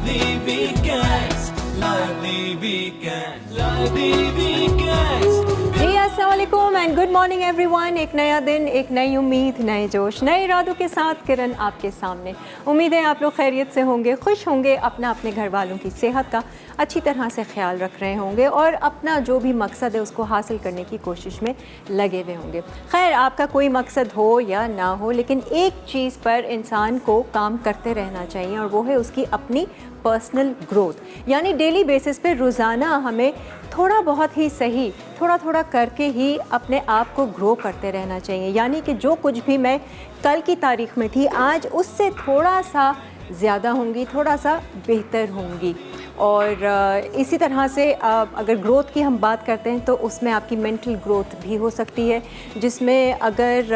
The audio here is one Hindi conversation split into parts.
lively weekends, lively weekends, lively weekends. जी अस्सलाम वालेकुम एंड गुड मॉर्निंग एवरीवन। एक नया दिन, एक नई उम्मीद, नए जोश, नए इरादों के साथ किरण आपके सामने। उम्मीद है आप लोग खैरियत से होंगे, खुश होंगे, अपना अपने घर वालों की सेहत का अच्छी तरह से ख्याल रख रहे होंगे और अपना जो भी मकसद है उसको हासिल करने की कोशिश में लगे हुए होंगे। खैर, आपका कोई मकसद हो या ना हो, लेकिन एक चीज़ पर इंसान को काम करते रहना चाहिए और वो है उसकी अपनी पर्सनल ग्रोथ। यानी डेली बेसिस पे रोज़ाना हमें थोड़ा बहुत ही सही, थोड़ा थोड़ा करके ही अपने आप को ग्रो करते रहना चाहिए। यानी कि जो कुछ भी मैं कल की तारीख में थी, आज उससे थोड़ा सा ज़्यादा होंगी, थोड़ा सा बेहतर होंगी। और इसी तरह से अगर ग्रोथ की हम बात करते हैं तो उसमें आपकी मेंटल ग्रोथ भी हो सकती है, जिसमें अगर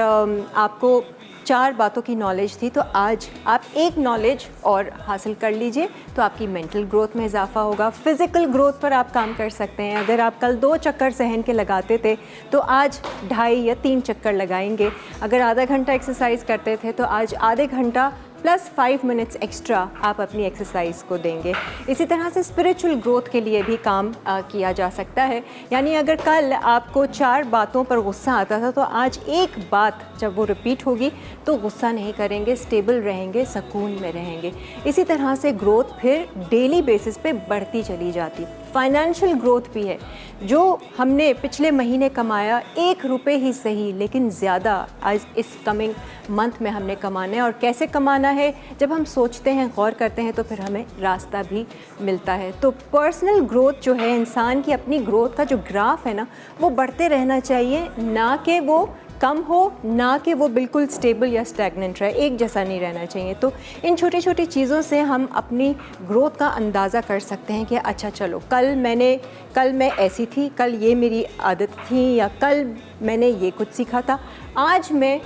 आपको 4 बातों की नॉलेज थी तो आज आप एक नॉलेज और हासिल कर लीजिए तो आपकी मेंटल ग्रोथ में इजाफा होगा। फिज़िकल ग्रोथ पर आप काम कर सकते हैं। अगर आप कल 2 चक्कर सहन के लगाते थे तो आज 2.5 या 3 चक्कर लगाएंगे। अगर आधा घंटा एक्सरसाइज करते थे तो आज आधे घंटा प्लस 5 मिनट्स एक्स्ट्रा आप अपनी एक्सरसाइज को देंगे। इसी तरह से स्पिरिचुअल ग्रोथ के लिए भी काम किया जा सकता है। यानी अगर कल आपको 4 बातों पर गुस्सा आता था तो आज एक बात जब वो रिपीट होगी तो गुस्सा नहीं करेंगे, स्टेबल रहेंगे, सुकून में रहेंगे। इसी तरह से ग्रोथ फिर डेली बेसिस पे बढ़ती चली जाती। फाइनेंशियल ग्रोथ भी है। जो हमने पिछले महीने कमाया 1 रुपये ही सही, लेकिन ज़्यादा आज इस कमिंग मंथ में हमने कमाना है। और कैसे कमाना है, जब हम सोचते हैं, गौर करते हैं तो फिर हमें रास्ता भी मिलता है। तो पर्सनल ग्रोथ जो है, इंसान की अपनी ग्रोथ का जो ग्राफ है ना, वो बढ़ते रहना चाहिए, ना कि वो कम हो, ना कि वो बिल्कुल स्टेबल या स्टैगनेंट रहे, एक जैसा नहीं रहना चाहिए। तो इन छोटी छोटी चीज़ों से हम अपनी ग्रोथ का अंदाज़ा कर सकते हैं कि अच्छा चलो, कल मैं ऐसी थी, कल ये मेरी आदत थी, या कल मैंने ये कुछ सीखा था, आज मैं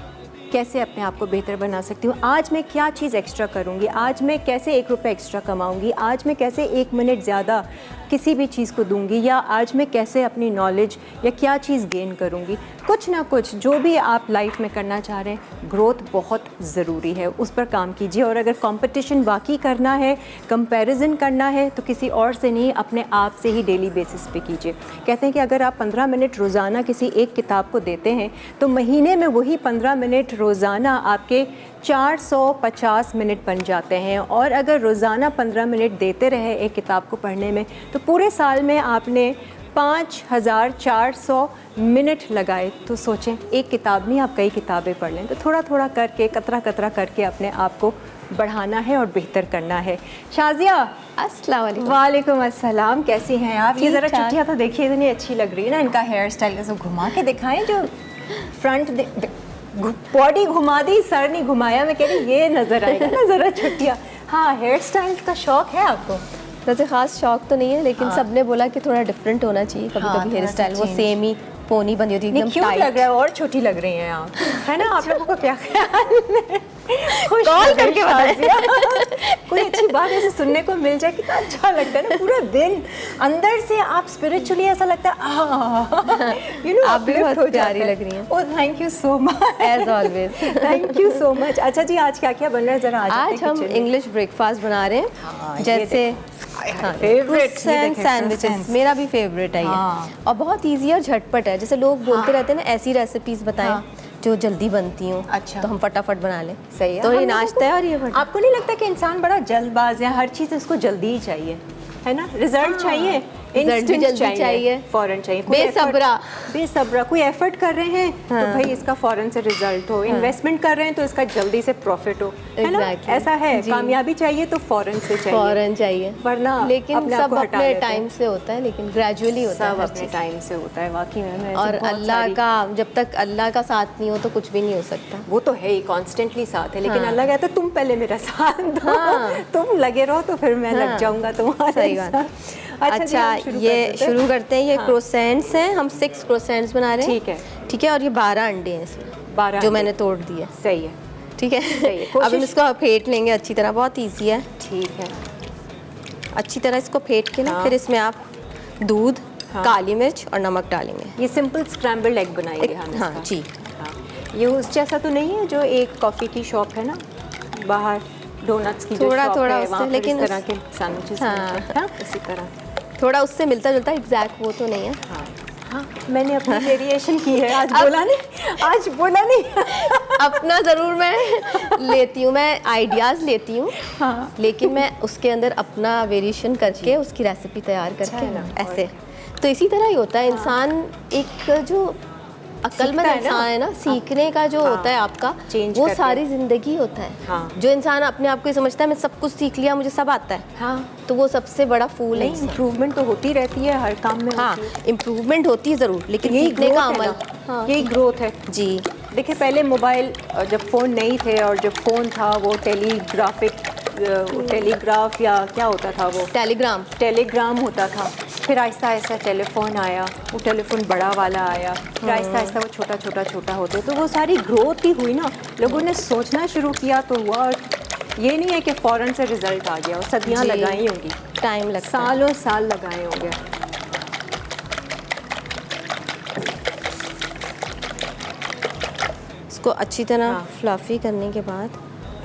कैसे अपने आप को बेहतर बना सकती हूँ, आज मैं क्या चीज़ एक्स्ट्रा करूँगी, आज मैं कैसे 1 रुपये एक्स्ट्रा कमाऊँगी, आज मैं कैसे 1 मिनट ज़्यादा किसी भी चीज़ को दूंगी, या आज मैं कैसे अपनी नॉलेज या क्या चीज़ गेन करूंगी। कुछ ना कुछ जो भी आप लाइफ में करना चाह रहे हैं, ग्रोथ बहुत ज़रूरी है, उस पर काम कीजिए। और अगर कंपटीशन वाकई करना है, कंपैरिजन करना है, तो किसी और से नहीं, अपने आप से ही डेली बेसिस पे कीजिए। कहते हैं कि अगर आप 15 मिनट रोज़ाना किसी एक किताब को देते हैं तो महीने में वही 15 मिनट रोज़ाना आपके 450 मिनट बन जाते हैं। और अगर रोज़ाना 15 मिनट देते रहे एक किताब को पढ़ने में तो पूरे साल में आपने 5400 मिनट लगाए। तो सोचें, एक किताब नहीं, आप कई किताबें पढ़ लें। तो थोड़ा थोड़ा करके, कतरा कतरा करके अपने आप को बढ़ाना है और बेहतर करना है। शाजिया, अस्सलाम वालेकुम। वालेकुम अस्सलाम, कैसी हैं आप? ये ज़रा चुटिया तो देखिए, इतनी अच्छी लग रही है ना। इनका हेयर स्टाइल सब घुमा के दिखाएं, जो फ्रंट बॉडी घुमा दी, सर नहीं घुमाया। मैं कह रही ये नज़र आएगा ना ज़रा छुट्टियाँ। हाँ, हेयर स्टाइल का शौक़ है आपको? वैसे ख़ास शौक तो नहीं है, लेकिन सबने बोला कि थोड़ा डिफरेंट होना चाहिए। कभी कभी हेयर स्टाइल वो सेम ही पोनी बनी होती है, एकदम क्यूट टाइट लग रहा है और छोटी लग रही हैं आप, है ना? आप लोगों का क्या ख्याल है? कॉल करके बताएं। कोई अच्छी बात ऐसे सुनने को मिल जाए, कितना अच्छा लगता है ना। पूरा दिन अंदर से आप स्पिरिचुअली ऐसा लगता है यू नो, आप भी बहुत प्यारी लग रही हैं। Oh, thank you so much, as always. Thank you so much. अच्छा जी, आज क्या क्या बन रहा है ज़रा? आज हम इंग्लिश ब्रेकफास्ट बना रहे हैं। हाँ, जैसे फेवरेट सैंडविचेस, मेरा भी फेवरेट है ये। और बहुत ईजी और झटपट है। जैसे लोग बोलते रहते हैं ना, ऐसी रेसिपीज़ बताएं जो जल्दी बनती हूँ। अच्छा, तो हम फटाफट बना लें। सही है। तो ये नाश्ता है और ये आपको नहीं लगता कि इंसान बड़ा जल्दबाज है? हर चीज़ उसको जल्दी ही चाहिए, है ना? रिजल्ट चाहिए, जल्दी चाहिए, फ़ौरन चाहिए, बेसब्रा कोई एफर्ट कर रहे हैं तो भाई इसका फ़ौरन से रिजल्ट हो, इन्वेस्टमेंट कर रहे हैं तो इसका जल्दी से प्रॉफिट हो, है ना? ऐसा है, कामयाबी चाहिए तो फ़ौरन से चाहिए, फ़ौरन चाहिए, वरना लेकिन सब अपने टाइम से होता है, लेकिन ग्रेजुअली होता है, सब अपने टाइम से होता है वाकई में। और अल्लाह का, जब तक अल्लाह का साथ नहीं हो तो कुछ भी नहीं हो सकता। वो तो है ही, कॉन्स्टेंटली साथ है, लेकिन अल्लाह कहता है तुम पहले मेरा साथ दो, तुम लगे रहो तो फिर मैं लग जाऊंगा तुम्हारे। सही बात। अच्छा, ये शुरू करते हैं। ये क्रोसेंट्स हैं, हम 6 क्रोसेंट्स बना रहे हैं। ठीक है। और ये 12 अंडे हैं इसमें, 12 जो मैंने तोड़ दिए। सही है, ठीक है। अब हम इसको फेंट लेंगे अच्छी तरह, बहुत ईजी है। ठीक है। अच्छी तरह इसको फेंट के ना, फिर इसमें आप दूध, काली मिर्च और नमक डालेंगे। ये सिंपल स्क्रैम्बल्ड एग बनाएंगे हम इसका। हाँ जी। ये उस जैसा तो नहीं है जो एक कॉफ़ी की शॉप है ना बाहर, डोनट्स की जो थोड़ा शॉप थोड़ा है उससे, वहाँ पर लेकिन इस तरह के सैंडविचेस मिलते हैं इसी तरह। थोड़ा उससे मिलता जुलता, एग्जैक्ट वो तो नहीं है। हाँ, मैंने अपनी वेरिएशन की है, आज बोला नहीं अपना ज़रूर मैं लेती हूँ, मैं आइडियाज़ लेती हूँ, हाँ। लेकिन मैं उसके अंदर अपना वेरिएशन करके उसकी रेसिपी तैयार अच्छा है करके ना, ऐसे। तो इसी तरह ही होता है, इंसान एक जो अक्लमंद सीखता है ना। इंसान है ना, सीखने का जो होता है आपका, चेंज वो करके। सारी ज़िंदगी होता है। हाँ। जो इंसान अपने आप को ये समझता है मैं सब कुछ सीख लिया, मुझे सब आता है, हाँ, तो वो सबसे बड़ा फूल है। नहीं इम्प्रूवमेंट तो होती रहती है हर काम में हाँ, होती है। इम्प्रूवमेंट होती है ज़रूर, लेकिन यही सीखने का growth है अमल, ना, हाँ यही ग्रोथ है। जी। देखिए पहले मोबाइल जब फ़ोन नहीं थे और जब फ़ोन था वो टेलीग्राफ या क्या होता था वो टेलीग्राम होता था, फिर आहिस्ता आहिस्ता टेलीफोन आया, वो टेलीफोन बड़ा वाला आया, फिर आहिस्ता आहिस्ता वो छोटा होते, तो वो सारी ग्रोथ ही हुई ना, लोगों ने सोचना शुरू किया तो हुआ। और ये नहीं है कि फ़ौरन से रिज़ल्ट आ गया, वो सदियाँ जी। लगाई होंगी, टाइम लगता है। सालों साल लगाए होंगे। इसको अच्छी तरह हाँ। फ्लफ़ी करने के बाद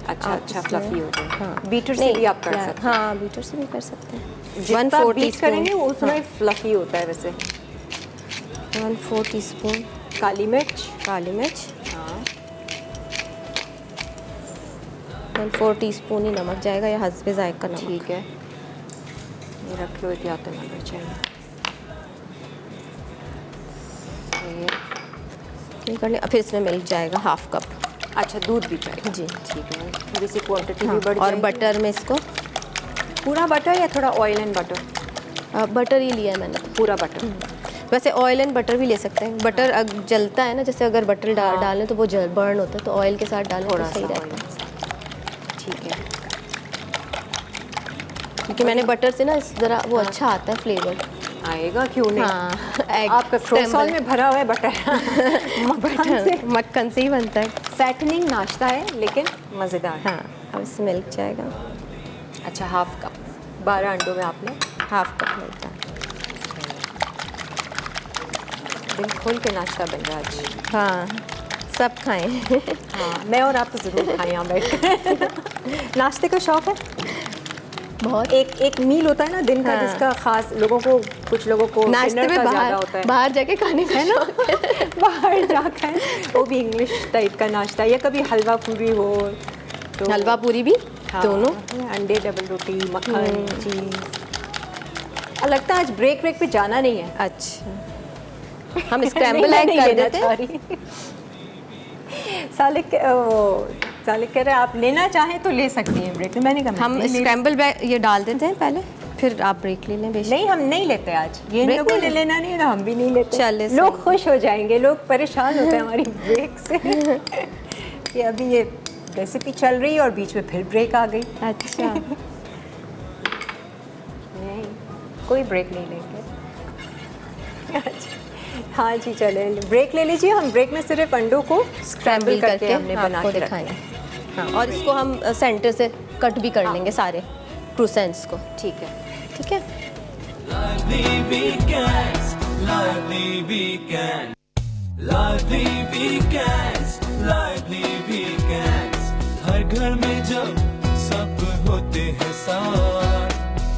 अच्छा आप अच्छा इसमें- फ्लफ़ी हो जाए। हाँ। बीटर से नहीं, भी आप कर प्यार- सकते हैं। हाँ, बीटर से भी कर सकते हैं। जितना 1/4 बीट टीस्पून, करेंगे वो उतना ही फ्लफ़ी होता है। वैसे 1/4 टीस्पून काली मिर्च, काली मिर्च, हाँ 1/4 टीस्पून ही नमक जाएगा, या हस्बे जायका नमक। ठीक है, ये रख लो एहतियात नंबर चाहिए। ये कर लिया, फिर इसमें मिल्क जाएगा 1/2 कप। अच्छा दूध भी चाहिए जी। ठीक है, थोड़ी सी क्वांटिटी हाँ, भी बढ़ और जाएगी। बटर में इसको पूरा बटर या थोड़ा ऑयल एंड बटर? बटर ही लिया है मैंने। पूरा बटर। वैसे ऑयल एंड बटर भी ले सकते हैं, बटर जलता है ना, जैसे अगर बटर डालें तो वो बर्न होता है, तो ऑयल के साथ डालें थोड़ा तो सही सा रहता है। ऑयल। ठीक है, क्योंकि मैंने बटर से ना इस तरह वो अच्छा आता है फ्लेवर। आएगा क्यों नहीं। हाँ, आपका क्रोसॉन में भरा हुआ है बटर मक्खन से ही बनता है। फैटनिंग नाश्ता है लेकिन मज़ेदार। हाँ, अब इसमें मिल्क जाएगा। अच्छा 1/2 कप, 12 अंडों में आपने 1/2 कप मिलता है। दिल खोल के नाश्ता बन रहा है आज। हाँ, सब खाएं। हाँ, मैं और आप तो ज़रूर खाएं यहाँ बैठ कर। नाश्ते का शौक़ है बहुत। एक मील होता है ना दिन का, हाँ। जिसका खास लोगों को, कुछ लोगों को नाश्ते dinner में का ज़्यादा होता है। बाहर जाके खाने का है ना बाहर जाकर, वो भी इंग्लिश टाइप का नाश्ता, या कभी हलवा पूरी हो तो हलवा पूरी भी, हाँ, दोनों। अंडे डबल रोटी, मक्खन, चीज़। लगता है आज ब्रेक पे जाना नहीं है। अच्छा, हम स्क्रैम्बल एग कर देते हैं। सालिक कह रहे आप लेना चाहें तो ले सकती हैं ब्रेक। मैंने कहा हम स्क्रैम्बल ये डाल देते हैं पहले, फिर आप ब्रेक ले लें। नहीं, हम नहीं लेते आज, ये ब्रेक लोगों नहीं ने लेना नहीं है ना, हम भी नहीं लेते। चले लोग सही। खुश हो जाएंगे, लोग परेशान होते हैं हमारी ब्रेक से कि अभी ये रेसिपी चल रही है और बीच में फिर ब्रेक आ गई। अच्छा। नहीं, कोई ब्रेक नहीं लेंगे। अच्छा, हाँ जी, चले ब्रेक ले लीजिए। हम ब्रेक में सिर्फ अंडों को स्क्रैम्बल करके हमने बना आपको के दिखाएंगे। रखा। हाँ, और इसको हम सेंटर से कट भी कर लेंगे सारे क्रूसेंट्स को। ठीक है, ठीक है। Lively weekends, lively weekend, lively weekends, lively weekends. हर घर में जब सब होते हैं साथ,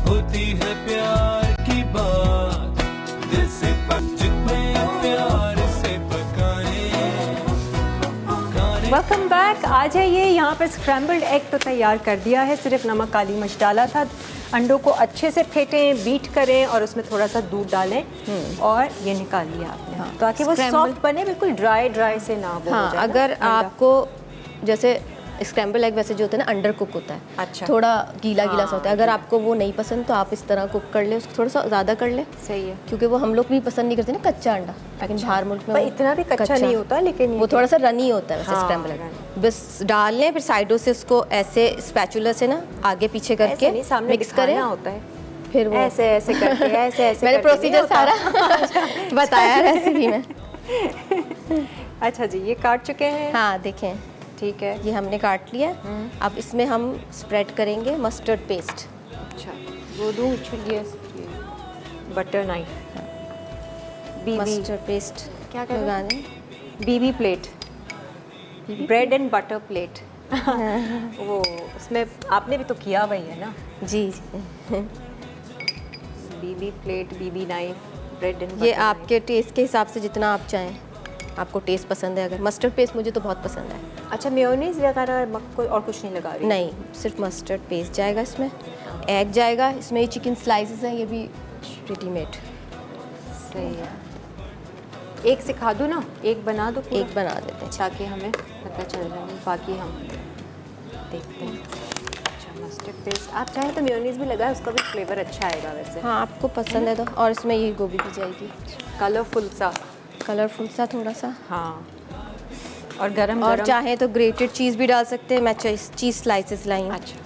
होती है प्यार की बात, दिल से जितने प्यार से पकाएं, खाने वेलकम बैक। आ जाइए, यहाँ पर स्क्रैम्बल्ड एग तो तैयार कर दिया है, सिर्फ नमक काली मिर्च डाला था। अंडों को अच्छे से फेंटें, बीट करें और उसमें थोड़ा सा दूध डालें और ये निकाल लिया आपने। हाँ, ताकि वो सॉफ्ट बने, बिल्कुल ड्राई से ना वो हो हाँ, जाए ना अगर अंडा। आपको जैसे स्क्रैम्बल एग वैसे जो होता है ना अंडर कुक होता है, अच्छा। थोड़ा गीला सा होता है। अगर हाँ, आपको वो नहीं पसंद तो आप इस तरह कुक कर ले, उसको थोड़ा सा ज़्यादा कर ले। सही है। क्योंकि वो हम लोग भी पसंद नहीं करते ना कच्चा अंडा, लेकिन बाहर मुल्क में पर वो इतना भी कच्चा नहीं होता, लेकिन ये वो थोड़ा सा रनी होता है वैसे हाँ, स्क्रैम्बल एग। बस डाल लें, फिर साइडों से उसको ऐसे स्पैचुला से ना आगे पीछे ऐसे करके नहीं, सामने मिक्स करें। दिखाना होता है, फिर वो ऐसे ऐसे करके ऐसे मैंने करके नहीं प्रोसीजर होता। सारा बताया रेसिपी में। अच्छा जी, ये काट चुके हैं। हाँ, देखें, ठीक है। ये हमने काट लिया। अब इसमें हम स्प्रेड करेंगे मस्टर्ड पेस्ट। अच्छा, वो दूँ butter knife, BB mustard paste क्या कर रहे हो? लगाने। BB plate, bread and butter plate. वो उसमें आपने भी तो किया वही है ना। जी BB plate, BB knife, bread and ये आपके टेस्ट के हिसाब से जितना आप चाहें, आपको टेस्ट पसंद है। अगर मस्टर्ड पेस्ट मुझे तो बहुत पसंद है। अच्छा, मेयोनीज वगैरह कोई और कुछ नहीं लगा रही? नहीं, सिर्फ मस्टर्ड पेस्ट जाएगा इसमें, एग जाएगा इसमें, ये चिकन स्लाइसेस हैं, ये भी रेडीमेड। सही है। एक सिखा दो ना, एक बना दो पूरा, एक बना देते हैं ताकि हमें पता चल जाए, बाकी हम देखते हैं। अच्छा, मस्टर्ड पेस्ट आप चाहें तो मेयोनीज भी लगाए, उसका भी फ्लेवर अच्छा आएगा वैसे। हाँ, आपको पसंद है तो। और इसमें ये गोभी भी जाएगी, कलरफुल सा थोड़ा सा। हाँ, और गरम और गरम। चाहे तो ग्रेटेड चीज़ भी डाल सकते हैं। मैं चीज़ स्लाइसेस लाई हूँ। अच्छा,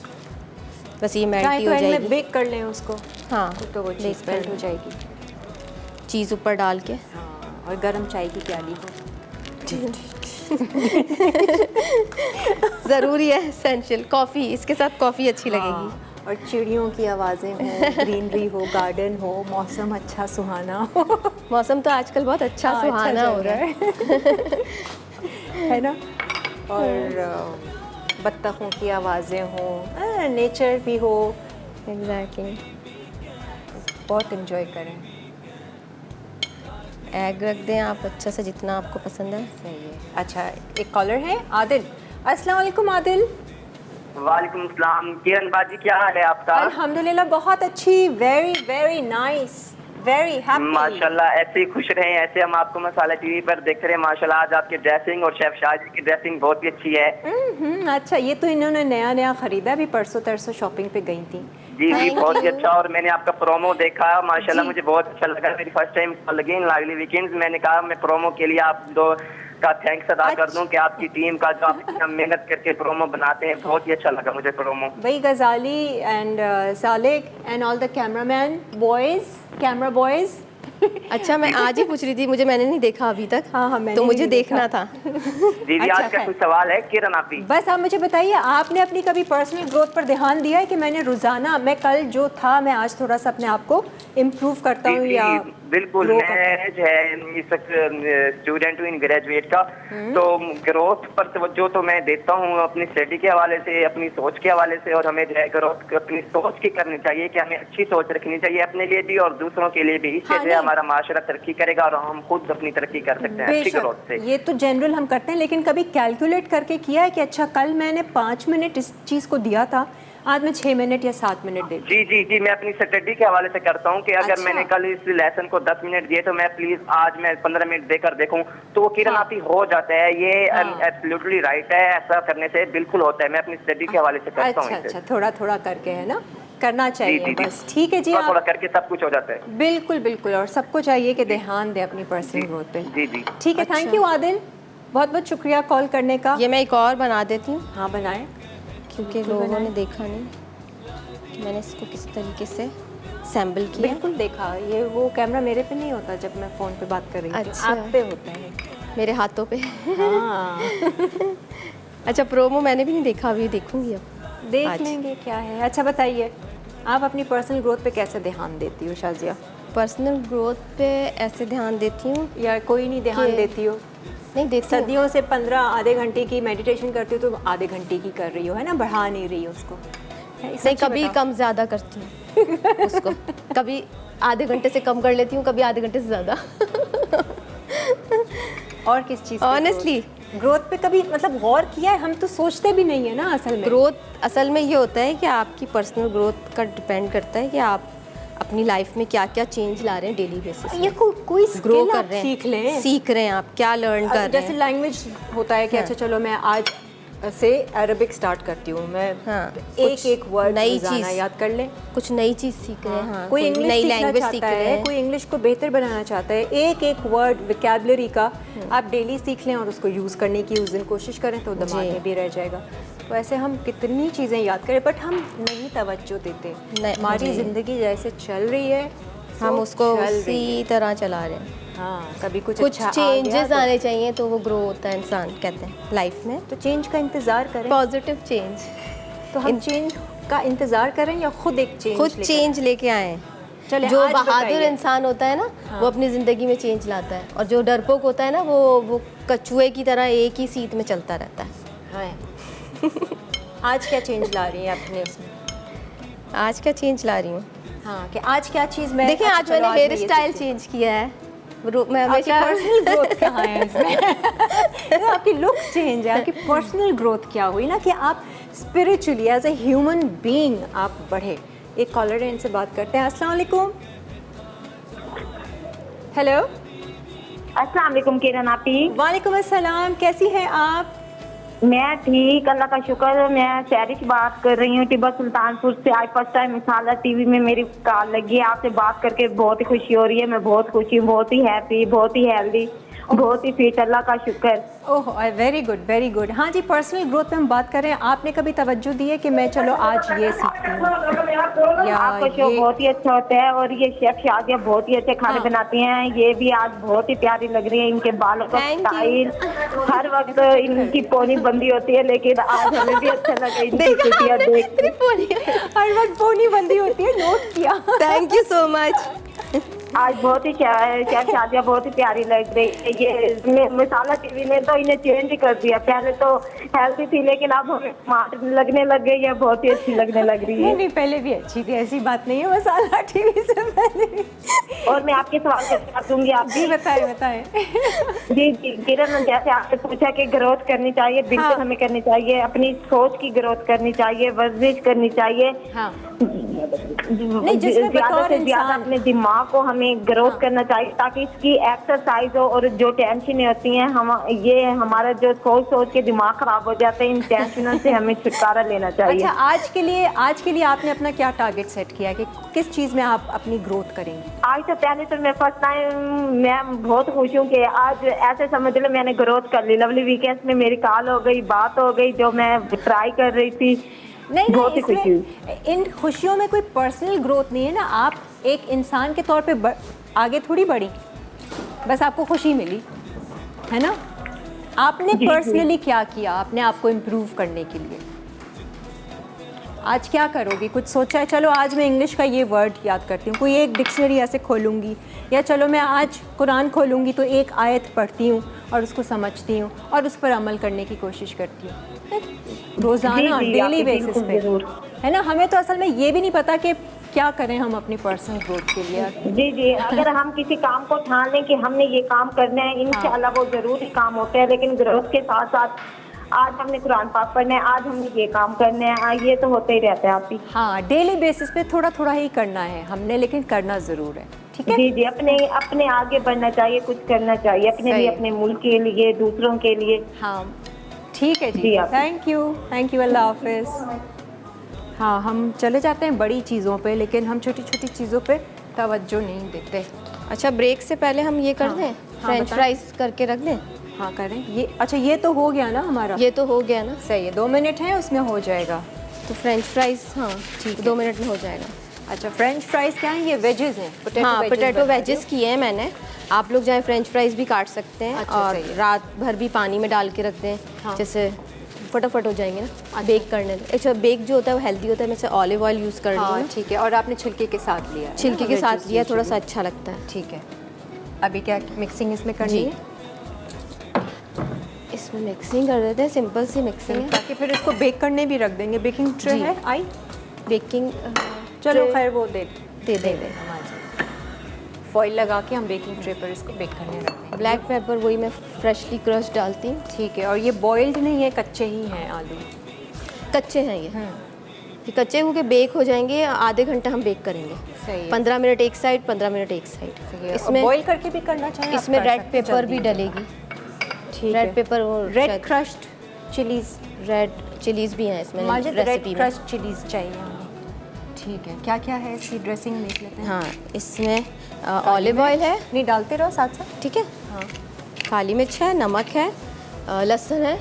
बस ये मेल्ट चाहे ही तो हो एंड में जाएगी। बेक कर लें उसको, हाँ, तो वो चीज़ बेक मेल्ट हो कर जाएगी। चीज़ ऊपर डाल के। हाँ, और गरम चाय की प्याली हो। ज़रूरी है, एसेंशियल। कॉफ़ी, इसके साथ कॉफ़ी अच्छी लगेगी। हाँ, और चिड़ियों की आवाज़ें हो, ग्रीनरी हो, गार्डन हो, मौसम अच्छा सुहाना हो। मौसम तो आजकल बहुत अच्छा हाँ, सुहाना अच्छा हो रहा है। है ना। और बत्तखों की आवाज़ें हो, नेचर भी हो, एग्जैक्टली। बहुत एंजॉय करें। एग रख दें आप अच्छा सा, जितना आपको पसंद है। सही है। अच्छा, एक कॉलर है आदिल। अस्सलाम वालेकुम आदिल। वालेकुम सलाम। किरण बाजी, क्या हाल है आपका? अल्हम्दुलिल्लाह, बहुत अच्छी, very very nice, very happy. माशाल्लाह, ऐसे ही खुश रहें, ऐसे हम आपको मसाला टीवी पर देखते रहे। माशाल्लाह, आज आपकी ड्रेसिंग और शेफ शाहजी की ड्रेसिंग बहुत ही अच्छी है। अच्छा, ये तो इन्होंने नया नया ख़रीदा, भी परसों तरसों शॉपिंग पे गई थी। जी जी, Thank बहुत ही you. अच्छा। और मैंने आपका प्रोमो देखा, माशाल्लाह जी। मुझे बहुत अच्छा लगा। मेरी फर्स्ट टाइम लगी इन लाइवली वीकेंड्स। मैंने कहा मैं प्रोमो के लिए आप दो का थैंक्स अदा कर दूं कि आपकी टीम का जो आप इतना मेहनत करके प्रोमो बनाते हैं, बहुत ही अच्छा लगा मुझे प्रोमो। भाई गजाली and Salik and all the cameraman boys, camera boys. अच्छा, मैं आज ही पूछ रही थी, मैंने नहीं देखा अभी तक। हाँ, मैंने तो भी मुझे नहीं देखना देखा। था। जी जी, अच्छा, आज का खैर। कोई सवाल है किरण आप ही? बस आप मुझे बताइए, आपने अपनी कभी पर्सनल ग्रोथ पर ध्यान दिया है कि मैंने रोज़ाना, मैं कल जो था मैं आज थोड़ा सा अपने आप को इम्प्रूव करता हूँ या बिल्कुल। grow मैं करता हूँ? जो है इस वक्त स्टूडेंट हूँ इन ग्रेजुएट का, तो ग्रोथ पर तवज्जो तो मैं देता हूँ अपनी स्टडी के हवाले से, अपनी सोच के हवाले से। और हमें जो है ग्रोथ अपनी सोच की करनी चाहिए कि हमें अच्छी सोच रखनी चाहिए अपने लिए भी और दूसरों के लिए भी। इससे हाँ, जो है नहीं। हमारा माशरा तरक्की करेगा और हम खुद अपनी तरक्की कर सकते हैं अच्छी ग्रोथ से। ये तो जनरल हम करते हैं, लेकिन कभी कैलकुलेट करके किया है कि अच्छा कल मैंने 5 मिनट इस चीज़ को दिया था, आज मैं 6 मिनट या 7 मिनट दे। जी जी जी, मैं अपनी स्टडी के हवाले से करता हूँ कि अगर अच्छा। मैंने कल इस लेसन को 10 मिनट दिए तो मैं प्लीज आज मैं 15 मिनट देकर देखूं, तो वो किरण हाँ। आप ही हो जाता है। ये हाँ। एब्सोल्युटली राइट है, ऐसा करने से बिल्कुल होता है। मैं अपनी स्टडी के हवाले से करता हूँ अच्छा, थोड़ा थोड़ा करके, है ना, करना चाहिए। जी, जी। बस ठीक है जी, थोड़ा थोड़ा आप करके सब कुछ हो जाता है। बिल्कुल बिल्कुल, और सबको चाहिए कि ध्यान दे अपनी पर्सनल ग्रोथ पे। जी जी, ठीक है, अच्छा। थैंक यू आदिल, बहुत बहुत शुक्रिया कॉल करने का। ये मैं एक और बना देती हूँ, हाँ, बनाएं। क्योंकि लोगों ने देखा नहीं कि मैंने इसको किस तरीके से सैम्बल किया। बिल्कुल देखा, ये वो कैमरा मेरे पे नहीं होता जब मैं फ़ोन पे बात कर रही थी, अच्छा। आप पे होता है। मेरे हाथों पे। हाँ। अच्छा, प्रोमो मैंने भी नहीं देखा, अभी देखूंगी अब। देख आज। लेंगे क्या है। अच्छा बताइए, आप अपनी पर्सनल ग्रोथ पे कैसे ध्यान देती हो शाजिया? पर्सनल ग्रोथ पे ऐसे ध्यान देती हूँ, या कोई नहीं ध्यान कि- देती हो? नहीं देखती हूँ। सदियों से 15 आधे घंटे की मेडिटेशन करती हो तो आधे घंटे की कर रही हो, है ना, बढ़ा नहीं रही हो उसको। है, नहीं, सच्ची कभी बताओ। कम ज़्यादा करती हूँ उसको। कभी आधे घंटे से कम कर लेती हूँ, कभी आधे घंटे से ज़्यादा। और किस चीज़? Honestly। ग्रोथ पे कभी मतलब गौर किया है? हम तो सोचते भी नहीं है ना असल में। ग्रोथ असल में ये होता है कि आपकी पर्सनल ग्रोथ का डिपेंड करता है कि आप अपनी लाइफ में क्या क्या चेंज ला रहे हैं डेली बेसिस ये कोई ग्रो स्किल कर आप रहे हैं, सीख लें। सीख रहे हैं आप, क्या लर्न कर रहे जैसे हैं। लैंग्वेज होता है कि हाँ। अच्छा चलो मैं आज से अरबिक स्टार्ट करती हूँ, मैं हाँ, एक कुछ एक वर्ड नई रोजाना चीज़, याद कर लें। कुछ नई चीज़ सीख रहे हैं। हाँ, कोई इंग्लिश नई सीखना लैंग्वेज सीख चाहता रहे है, हैं। कोई इंग्लिश को बेहतर बनाना चाहता है, एक एक वर्ड विकेबलरी का आप डेली सीख लें और उसको यूज़ करने की उस दिन कोशिश करें तो दिमाग जी। में भी रह जाएगा। तो ऐसे हम कितनी चीज़ें याद करें, बट हम नहीं तवज्जो देते। नहीं, हमारी जी। ज़िंदगी जैसे चल रही है हम सो उसको चल रही उसी है। तरह चला रहे हैं। हाँ, कभी कुछ कुछ अच्छा आ गया चेंजेस तो- आने चाहिए तो वो ग्रो होता है इंसान, कहते हैं लाइफ में। तो चेंज का इंतज़ार करें। पॉजिटिव चेंज, तो हम चेंज का इंतज़ार करें या खुद एक चेंज खुद चेंज लेके आए। चले, जो आज बहादुर बताइए। इंसान होता है ना, वो अपनी ज़िंदगी में चेंज लाता है, और जो डरपोक होता है ना, वो कछुए की तरह एक ही सीट में चलता रहता है। हाँ, आज क्या चेंज ला रही है अपने उसमें? आज क्या चेंज ला रही हूँ? हाँ कि आज क्या चीज़ मैं देखिए आज मैंने हेयर स्टाइल चेंज किया है। मैं हमेशा पर्सनल ग्रोथ कहाँ है इसमें? तो आपकी लुक चेंज है, आपकी पर्सनल ग्रोथ क्या हुई ना कि आप spiritually as a human being आप बढ़े। एक कॉलर है, इनसे बात करते हैं। अस्सलाम वालेकुम। हेलो। अस्सलाम वालेकुम किरण आपी। वालेकुम अस्सलाम, कैसी हैं आप? मैं ठीक, अल्लाह का शुक्र। मैं सैरिश बात कर रही हूँ टिब्बा सुल्तानपुर से। आज फर्स्ट टाइम मिसाला टीवी में मेरी कॉल लगी है। आपसे बात करके बहुत ही खुशी हो रही है। मैं बहुत खुशी हूँ, बहुत ही हैप्पी, बहुत ही हेल्दी, बहुत ही फिट, अल्लाह का शुक्र। Oh very good very good. हाँ जी, पर्सनल ग्रोथ पे हम बात कर रहे हैं। आपने कभी तवज्जो दी है कि मैं चलो आज ये सीखती हूँ? आपका शो बहुत ही अच्छा होता है और ये शेफ शादिया बहुत ही अच्छे खाने बनाती हैं। ये भी आज बहुत ही प्यारी लग रही है। इनके बालों का स्टाइल, हर वक्त इनकी पोनी बंदी होती है, लेकिन आज हमें भी अच्छा लगा इनकी कुटिया देख। हर वक्त पोनी बंदी होती है, नोट किया। Thank you so much. आज बहुत ही शेफ शादिया बहुत ही प्यारी लग रही है। ये मिसाला टीवी ने तो इन्हें चेंज कर दिया। पहले तो हेल्थी थी, लेकिन अब हमें स्मार्ट लगने लग गई है, बहुत ही अच्छी लगने लग रही है। नहीं, पहले भी अच्छी थी, ऐसी बात नहीं है। मसाला टीवी से पहले भी। और मैं आपके सवाल का जवाब दूंगी। आप जी बताएं बताएं। जी किरण, जैसे आपने पूछा कि ग्रोथ करनी चाहिए, बिल्कुल हाँ। हमें करनी चाहिए। अपनी सोच की ग्रोथ करनी चाहिए, वर्जिश करनी चाहिए। हाँ। नहीं, जिसमें ज्यादा बतौर से ज्यादा इंसान अपने दिमाग को हमें ग्रोथ करना चाहिए, ताकि इसकी एक्सरसाइज हो। और जो टेंशन होती हैं, हम ये हमारा जो सोच के दिमाग खराब हो जाते हैं, इन टेंशनों से हमें छुटकारा लेना चाहिए। अच्छा, आज के लिए आपने अपना क्या टारगेट सेट किया है कि किस चीज़ में आप अपनी ग्रोथ करेंगे? आज तो पहले तो मैं फर्स्ट टाइम मैं बहुत खुश हूँ कि आज ऐसे समझ लो मैंने ग्रोथ कर ली। लवली वीकेंड्स में मेरी कॉल हो गई, बात हो गई, जो मैं ट्राई कर रही थी। बहुत ही खुशी हुई। इन खुशियों में कोई पर्सनल ग्रोथ नहीं है ना। आप एक इंसान के तौर पे आगे थोड़ी बढ़ी, बस आपको खुशी मिली है ना। आपने पर्सनली क्या किया आपने आपको इम्प्रूव करने के लिए? आज क्या करोगी, कुछ सोचा है? चलो आज मैं इंग्लिश का ये वर्ड याद करती हूँ, कोई एक डिक्शनरी ऐसे खोलूँगी, या चलो मैं आज कुरान खोलूँगी तो एक आयत पढ़ती हूँ और उसको समझती हूँ और उस पर अमल करने की कोशिश करती हूँ रोज़ाना, डेली बेसिस पे, है ना। हमें तो असल में ये भी नहीं पता कि क्या करें हम अपनी पर्सनल ग्रोथ के लिए। जी अगर हम किसी काम को ठान लें कि हमने ये काम करना है, इंशाल्लाह वो जरूर ही काम होता है। लेकिन ग्रोथ के साथ साथ आज हमने कुरान पाक पढ़ना है, आज हमने ये काम करना है, ये तो होते ही रहता है आप ही। हाँ, डेली बेसिस पे थोड़ा थोड़ा ही करना है हमने, लेकिन करना ज़रूर है। ठीक है जी अपने आगे बढ़ना चाहिए, कुछ करना चाहिए अपने लिए, अपने मुल्क के लिए, दूसरों के लिए। हाँ ठीक है जी, थैंक यू अल्लाह हाफिज़। हाँ, हम चले जाते हैं बड़ी चीज़ों पे, लेकिन हम छोटी छोटी चीज़ों पे तवज्जो नहीं देते। अच्छा, ब्रेक से पहले हम ये कर दें, फ्रेंच फ्राइज करके रख दें। हाँ करें ये। अच्छा, ये तो हो गया ना हमारा, ये तो हो गया ना, सही है। 2 मिनट है, उसमें हो जाएगा। तो फ्रेंच फ्राइज हाँ ठीक 2 मिनट में हो जाएगा। अच्छा, फ्रेंच फ्राइज क्या है? ये वेजेस हैं, हाँ पोटैटो वेजेस किए हैं मैंने। आप लोग चाहे फ्रेंच फ्राइज भी काट सकते हैं। अच्छा, और रात भर भी पानी में डाल के रख दें। हाँ। जैसे फटाफट हो जाएंगे ना बेक करने। अच्छा, बेक जो होता है वो हेल्दी होता है। मैं से ऑलिव ऑयल यूज़ कर रही हूँ। ठीक है। और आपने छिलके के साथ लिया? छिलके के साथ लिया, थोड़ा सा अच्छा लगता है। ठीक है। अभी क्या मिक्सिंग इसमें करनी है? इसमें मिक्सिंग कर देते हैं, सिंपल सी मिक्सिंग है, ताकि फिर इसको बेक करने भी रख देंगे। बेकिंग ट्रे है आई? बेकिंग चलो खैर वो दे देंगे। फॉइल लगा के हम बेकिंग ट्रे पर इसको बेक करने रख देंगे। ब्लैक पेपर वही मैं फ्रेशली क्रश डालती हूँ। ठीक है। और ये बॉइल्ड नहीं है, कच्चे ही हैं आलू? कच्चे हैं ये कच्चे होके बेक हो जाएंगे। आधे घंटा हम बेक करेंगे। सही। 15 मिनट एक साइड, 15 मिनट एक साइड। इसमें बॉईल करके भी करना चाहिए। इसमें रेड पेपर भी डलेगी। रेड पेपर और red crushed chillies, red chillies भी हैं इसमें रेसिपी में। क्रश्ड चिलीज चाहिए हमें। ठीक है। क्या क्या है इसकी ड्रेसिंग में लेते हैं? हाँ, इसमें ऑलिव ऑयल है। नहीं, डालते रहो साथ साथ। ठीक है। हाँ, काली मिर्च है, नमक है, लहसुन है।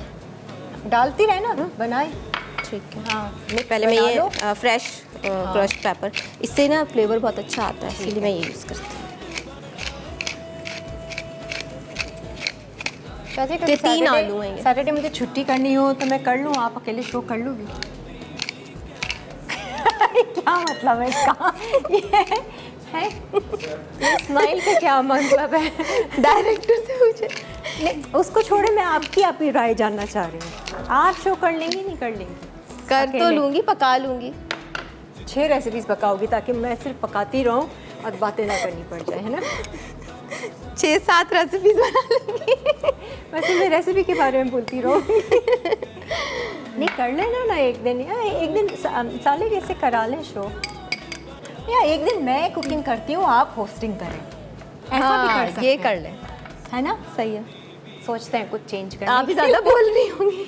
डालती रहे ना, बनाए। ठीक है। हाँ, पहले मैं ये फ्रेश क्रश्ड पेपर, इससे ना फ्लेवर बहुत अच्छा आता है, इसीलिए मैं ये यूज़ करती हूँ। तो 3 आलू हैं। सैटरडे मुझे छुट्टी करनी हो तो मैं कर लूँ, आप अकेले शो कर लूँगी? क्या मतलब है इसका? ये स्माइल का क्या मतलब है? डायरेक्टर से पूछे। नहीं, उसको छोड़े, मैं आपकी राय जानना चाह रही हूँ। आप शो कर लेंगी नहीं कर लेंगी? कर तो लूँगी, पका लूँगी। 6 रेसिपीज़ पकाओगी ताकि मैं सिर्फ पकाती रहूँ और बातें ना करनी पड़ जाए, है ना? 6-7 रेसिपीज़ बना लूँगी। वैसे मैं रेसिपी के बारे में बोलती रहूँ। नहीं कर लेना ना एक दिन, या एक दिन साले कैसे करा लें शो, या एक दिन मैं कुकिंग करती हूँ आप होस्टिंग करें, ऐसा भी कर सकते ये हैं, कर लें, है ना? सही है। सोचते हैं कुछ चेंज करने आप ही ज़्यादा बोल रही होंगी।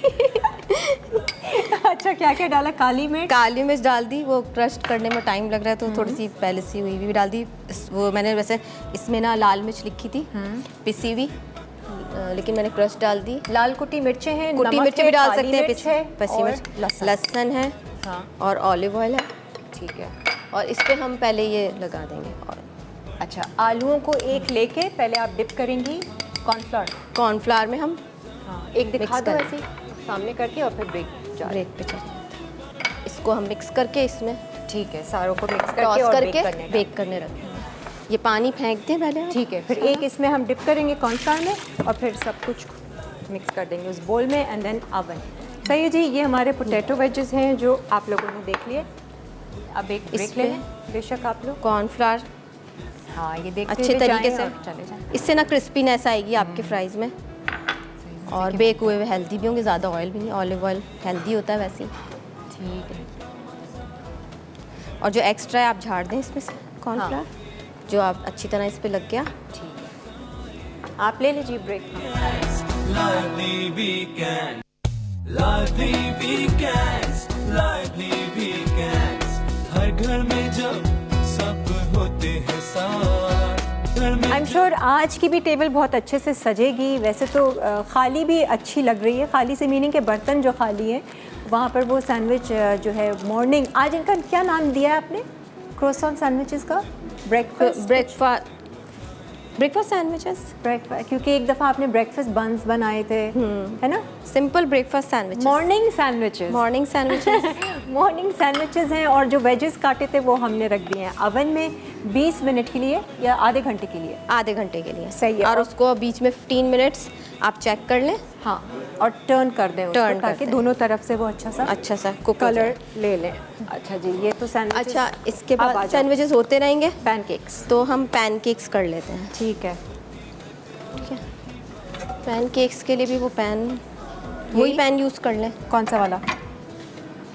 अच्छा क्या क्या डाला? काली मिर्च, काली मिर्च डाल दी, वो क्रश करने में टाइम लग रहा है तो थोड़ी सी पहले सी हुई भी डाल दी। वो मैंने वैसे इसमें ना लाल मिर्च लिखी थी पिसी हुई, लेकिन मैंने क्रश डाल दी। लाल कुटी मिर्चें हैं, कुटी मिर्च भी डाल सकते हैं, पिसी और मिर्च, लहसुन है, हाँ और ऑलिव ऑयल है। ठीक है। और इस पे हम पहले ये लगा देंगे। और अच्छा, आलूओं को एक लेके पहले आप डिप करेंगी कॉर्नफ्लावर में हम एक दिखा मिक्स दो करें। ऐसे सामने करके और फिर ब्रेक पे चले, इसको हम मिक्स करके इसमें ठीक है, सारों को मिक्स टॉस करके और करके बेक करने रखेंगे। ये पानी फेंक दें पहले आप। ठीक है, फिर एक इसमें हम डिप करेंगे कॉर्नफ्लावर में और फिर सब कुछ मिक्स कर देंगे उस बोल में एंड देन ओवन। सही है जी, ये हमारे पोटैटो वेजेस हैं जो आप लोगों ने देख लिए। अब एक ब्रेक ले लें बेशक आप लोग। कॉर्नफ्लावर हाँ ये देखते अच्छे हुए तरीके जाएं से, और चले जाएं। इससे ना क्रिस्पीनेस आएगी आपके फ्राइज़ में, और बेक हुए हुए हेल्दी भी होंगे, ज़्यादा ऑयल भी नहीं। ऑलिव ऑयल हेल्दी होता है वैसे ही। ठीक है, और जो एक्स्ट्रा है आप झाड़ दें इसमें से कॉर्नफ्लावर, जो आप अच्छी तरह इस पे लग गया। ठीक है, आप ले लीजिए break. Lively weekend, lively weekends, lively weekends. हर घर में जब सब होते हैं साथ, घर में आई एम श्योर आज की भी टेबल बहुत अच्छे से सजेगी। वैसे तो खाली भी अच्छी लग रही है, खाली से मीनिंग के बर्तन जो खाली हैं वहाँ पर वो सैंडविच जो है मॉर्निंग, आज इनका क्या नाम दिया है आपने? क्रोसॉन सैंडविचेस का ब्रेकफास्ट सैंडविचेस, क्योंकि एक दफ़ा आपने ब्रेकफास्ट बंस बनाए थे, है ना? Simple breakfast sandwich, morning sandwiches, morning sandwiches. Morning sandwiches हैं। और जो वेजेस काटे थे वो हमने रख दिए हैं अवन में 20 मिनट के लिए या आधे घंटे के लिए। आधे घंटे के लिए सही है। और उसको बीच में 15 मिनट्स आप चेक कर लें। हाँ, और टर्न कर दें उसको, ताकि दोनों तरफ से वो अच्छा सा कुक कलर ले लें। अच्छा जी, ये तो सैंडविच। अच्छा, इसके बाद सैंडविचेस होते रहेंगे। पैनकेक्स, तो हम पैनकेक्स कर लेते हैं। ठीक है। ठीक है, पैनकेक्स के लिए भी वो पैन, वही पैन यूज़ कर लें। कौन सा वाला?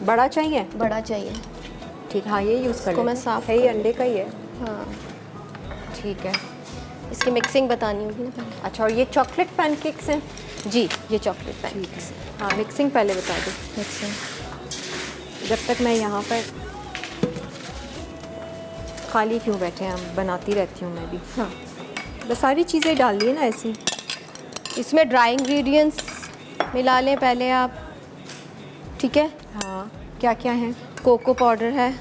बड़ा चाहिए? बड़ा चाहिए। ठीक, हाँ ये यूज़ कर इसको लें। मैं साफ है, ये अंडे का ही है। हाँ, ठीक है। इसकी मिक्सिंग बतानी होगी ना पहले। अच्छा, और ये चॉकलेट पैनकेक्स हैं? जी, ये चॉकलेट पैनकेक्स। हाँ, मिक्सिंग पहले बता दो। मिक्सिंग जब तक मैं यहाँ पर खाली क्यों बैठे हैं, हम बनाती रहती हूँ मैं भी। हाँ, बस सारी चीज़ें डाल दी ना ऐसी। इसमें ड्राई इंग्रेडिएंट्स मिला लें पहले आप। ठीक है। हाँ, क्या क्या है? कोको पाउडर है,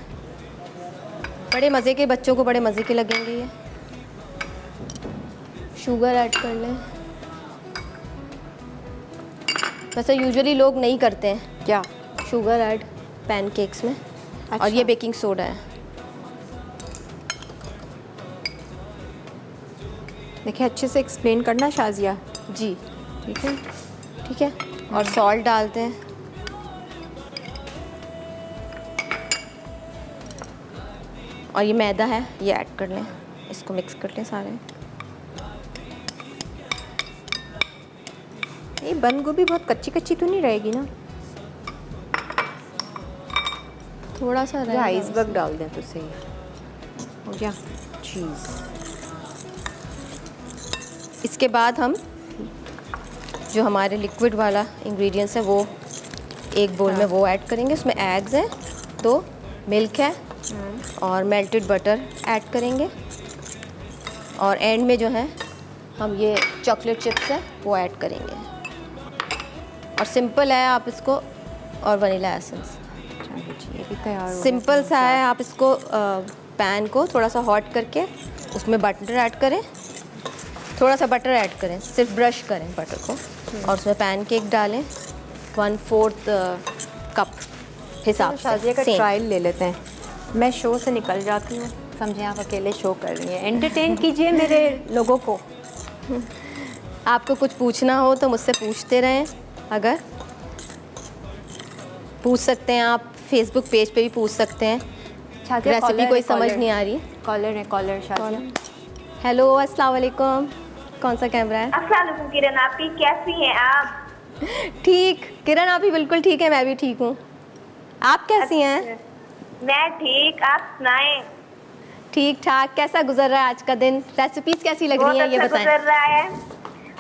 बड़े मज़े के, बच्चों को बड़े मज़े के लगेंगे ये। शुगर ऐड कर लें। वैसे यूजुअली लोग नहीं करते हैं क्या? शुगर ऐड पैनकेक्स में। अच्छा। और ये बेकिंग सोडा है। देखिए, अच्छे से एक्सप्लेन करना शाजिया। जी, ठीक है। ठीक है। और सॉल्ट डालते हैं। और ये मैदा है, ये ऐड कर लें, इसको मिक्स कर लें सारे। ये बंद गोभी बहुत कच्ची कच्ची तो नहीं रहेगी ना? थोड़ा सा या आइसबर्ग डाल दें तो सही हो गया। चीज़। इसके बाद हम जो हमारे लिक्विड वाला इंग्रेडिएंट्स है वो एक बोल में वो ऐड करेंगे। उसमें एग्स हैं, 2 मिल्क है और मेल्टेड बटर ऐड करेंगे। और एंड में जो है हम ये चॉकलेट चिप्स है वो ऐड करेंगे। और सिंपल है, आप इसको, और वनीला एसेंस। ये भी तैयार हो सिंपल सा है। आप इसको पैन को थोड़ा सा हॉट करके उसमें बटर ऐड करें, थोड़ा सा बटर ऐड करें, सिर्फ ब्रश करें बटर को, और उसमें पैनकेक डालें 1/4 कप हिसाब शाजिया का से। ट्रायल ले लेते हैं। मैं शो से निकल जाती हूँ, समझे आप अकेले शो कर रही हैं। एंटरटेन कीजिए मेरे लोगों को। आपको कुछ पूछना हो तो मुझसे पूछते रहें। अगर पूछ सकते हैं आप, फेसबुक पेज पे भी पूछ सकते हैं। शाजिया, रेसिपी कॉलर कोई है, समझ कॉलर। नहीं आ रही। कॉलर है, कॉलर शाजिया। हेलो, अस्सलाम वालेकुम। कौन सा कैमरा है? अस्सलाम वालेकुम किरण, आपकी कैसी हैं आप? ठीक, किरण आप भी बिल्कुल ठीक है, मैं भी ठीक हूँ। आप कैसी हैं? मैं ठीक, आप सुनाएं। ठीक ठाक। कैसा गुजर रहा है आज का दिन? रेसिपीज कैसी लग रही हैं ये बहुत अच्छा बताएं। गुजर रहा है।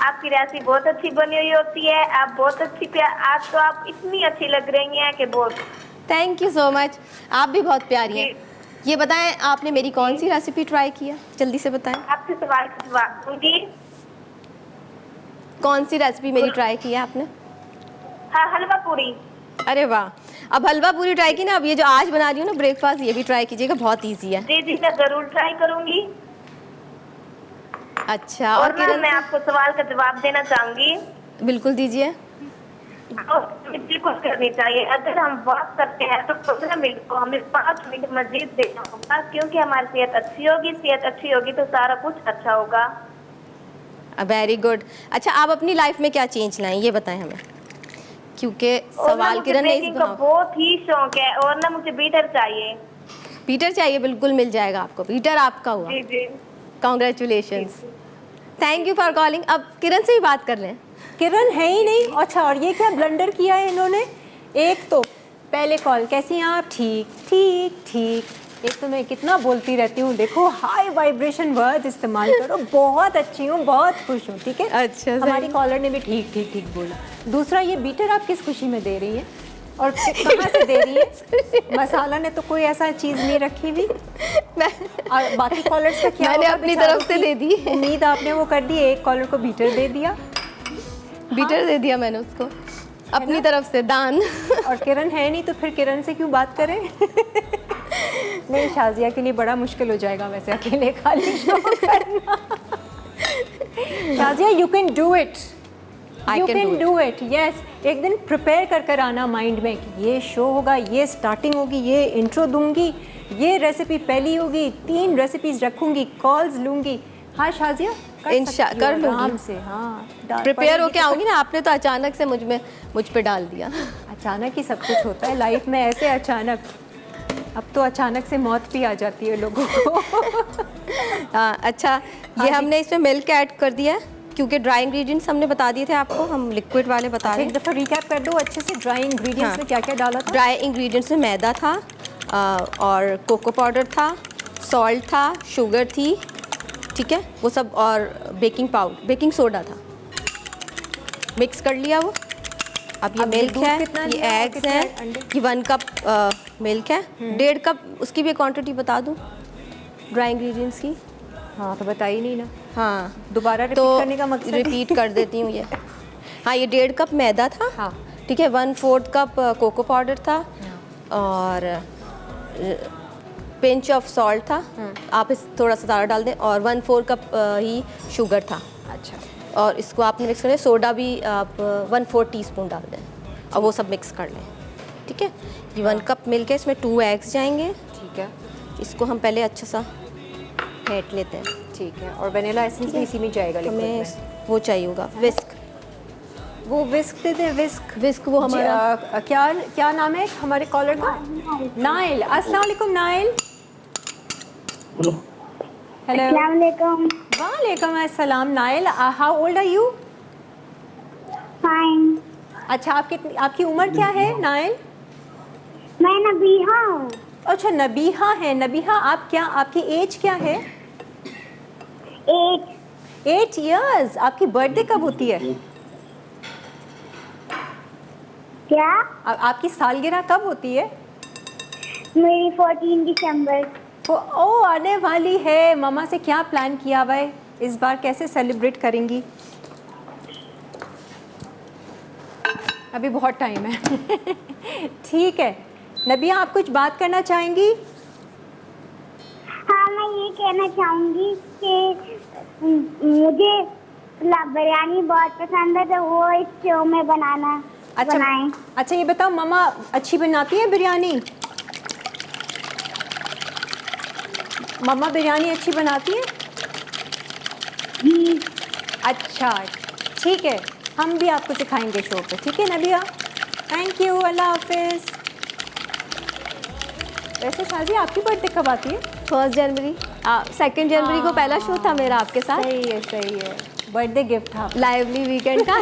आपकी रेसिपी बहुत अच्छी बनी हुई होती है, आप बहुत अच्छी आज तो आप इतनी अच्छी लग रही हैं कि बहुत। Thank you so much. आप भी बहुत प्यारी हैं। ये बताएं, आपने मेरी कौन सी रेसिपी ट्राई किया? जल्दी से बताएं। आपसे सवाल का जवाब दूंगी। कौन सी रेसिपी मेरी ट्राई की है आपने? हाँ, हलवा पूरी। अरे वाह, अब हलवा पूरी ट्राई की ना, अब ये जो आज बना रही हूँ ना ब्रेकफास्ट, ये भी ट्राई कीजिएगा, बहुत ईजी है। जी जी, मैं जरूर ट्राई करूंगी। अच्छा, और और ना किरण मैं आपको सवाल का जवाब देना चाहूंगी। बिल्कुल दीजिए। बिल्कुल करनी चाहिए। अगर हम वॉक करते हैं तो 15 मिनट को हमें 5 मिनट मजीद देना होगा, क्योंकि हमारी सेहत अच्छी होगी, सेहत अच्छी होगी तो सारा कुछ अच्छा होगा। Very good. अच्छा, आप अपनी लाइफ में क्या चेंज लाएं ये बताएं हमें, क्योंकि और ना सवाल मुझे किरण ने बेकिंग का बहुत ही शौक है, और ना मुझे बीटर चाहिए। बीटर चाहिए? बिल्कुल मिल जाएगा आपको, बीटर आपका हुआ। जी जी। Congratulations, thank you for calling. अब किरण से ही बात कर लें। किरण है ही नहीं। अच्छा, और ये क्या ब्लंडर किया है इन्होंने? एक तो पहले कॉल, कैसी हैं आप? ठीक ठीक ठीक। एक तो मैं कितना बोलती रहती हूँ, देखो हाई वाइब्रेशन वर्ड इस्तेमाल करो, बहुत अच्छी हूँ, बहुत खुश हूँ। ठीक है, अच्छा, हमारी कॉलर ने भी ठीक ठीक ठीक बोला। दूसरा, ये बीटर आप किस खुशी में दे रही हैं और कहाँ से दे रही है? मसाला ने तो कोई ऐसा चीज़ नहीं रखी हुई। और बाकी कॉलर्स का क्या मैंने होगा अपनी बेचारों तरफ से की? दे दी। उम्मीद आपने वो कर दी, एक कॉलर को बीटर दे दिया, बीटर दे दिया मैंने उसको अपनी तरफ से, दान। और किरण है नहीं तो फिर किरण से क्यों बात करें? नहीं, शाजिया के लिए बड़ा मुश्किल हो जाएगा वैसे अकेले खाली शो करना। Shazia, you can do it, you can do it. Yes, एक दिन प्रिपेयर कर कर आना माइंड में कि ये शो होगा, ये स्टार्टिंग होगी, ये इंट्रो दूंगी, ये रेसिपी पहली होगी, 3 रेसिपीज रखूंगी, कॉल्स लूंगी। हाँ शाजिया, कर लूंगी आराम से। हाँ, प्रिपेयर होके आऊंगी ना। आपने तो अचानक से मुझ पे डाल दिया। अचानक ही सब कुछ होता है लाइफ में, ऐसे अचानक। अब तो अचानक से मौत भी आ जाती है लोगों को। हाँ, अच्छा, ये हमने इसमें मिल्क ऐड कर दिया है, क्योंकि ड्राई इंग्रेडिएंट्स हमने बता दिए थे आपको, हम लिक्विड वाले बता रहे एक हैं। दफ़ा रिकैप कर दो अच्छे से, ड्राई इंग्रेडिएंट्स में क्या क्या डाला था? ड्राई इंग्रेडिएंट्स में मैदा था, और कोको पाउडर था, सॉल्ट था, शुगर थी, ठीक है, वो सब, और बेकिंग सोडा था। मिक्स कर लिया वो। अब ये मिल्क है, ये एग्स हैं, ये 1 कप मिल्क है, 1.5 कप, उसकी भी क्वांटिटी बता दूँ ड्राई इंग्रेडिएंट्स की? हाँ, तो बताई नहीं ना। हाँ, दोबारा रिपीट तो करने का मकसद? रिपीट कर देती हूँ ये। हाँ, ये 1.5 कप मैदा था, हाँ, ठीक है, 1/4 कप कोको पाउडर था, और पिंच ऑफ सॉल्ट था, आप इस थोड़ा सा ज़्यादा डाल दें, और 1/4 कप ही शुगर था। अच्छा, और इसको आपने मिक्स कर लें। सोडा भी आप 1/4 टीस्पून डाल दें, और वो सब मिक्स कर लें, ठीक है। ये 1 कप मिल्क है, इसमें 2 एग्स जाएंगे, ठीक है, इसको हम पहले अच्छा सा फेंट लेते हैं। ठीक है। और वनीला एसेंस भी इसी में जाएगा लिक्विड हमें में? वो चाहिए होगा, विस्क। वो विस्क दे दें, विस्क वो हमारा क्या नाम है हमारे कॉलर का? नाइल। अस्सलाम वालेकुम नाइल। हेलो। वालेकुम अस्सलाम नाइल। How old are you? Fine. अच्छा, आपकी उम्र क्या है नाइल? मैं नबीहा हूँ। अच्छा, नबीहा है। नबीहा, आपकी एज क्या है? 8 इयर्स। आपकी बर्थडे कब होती है? क्या? आपकी सालगिरह कब होती है? मेरी 14 दिसंबर। ओ, आने वाली है। मामा से क्या प्लान किया हुआ है इस बार, कैसे सेलिब्रेट करेंगी? अभी बहुत टाइम है। ठीक है नबिया, आप कुछ बात करना चाहेंगी? हाँ, मैं ये कहना चाहूँगी कि मुझे बिरयानी बहुत पसंद है, तो वो इस शो में बनाएं। अच्छा, ये बताओ, मामा अच्छी बनाती है बिरयानी? मम्मा बिरयानी अच्छी बनाती है? अच्छा, ठीक है, हम भी आपको सिखाएंगे शो पे। ठीक है नबिया, थैंक यू, अल्लाह हाफिज़। वैसे शाजी आपकी बर्थडे कब आती है? 1 जनवरी, 2 जनवरी को पहला शो था मेरा आपके साथ। सही है, बर्थडे गिफ्ट था। लाइवली वीकेंड का।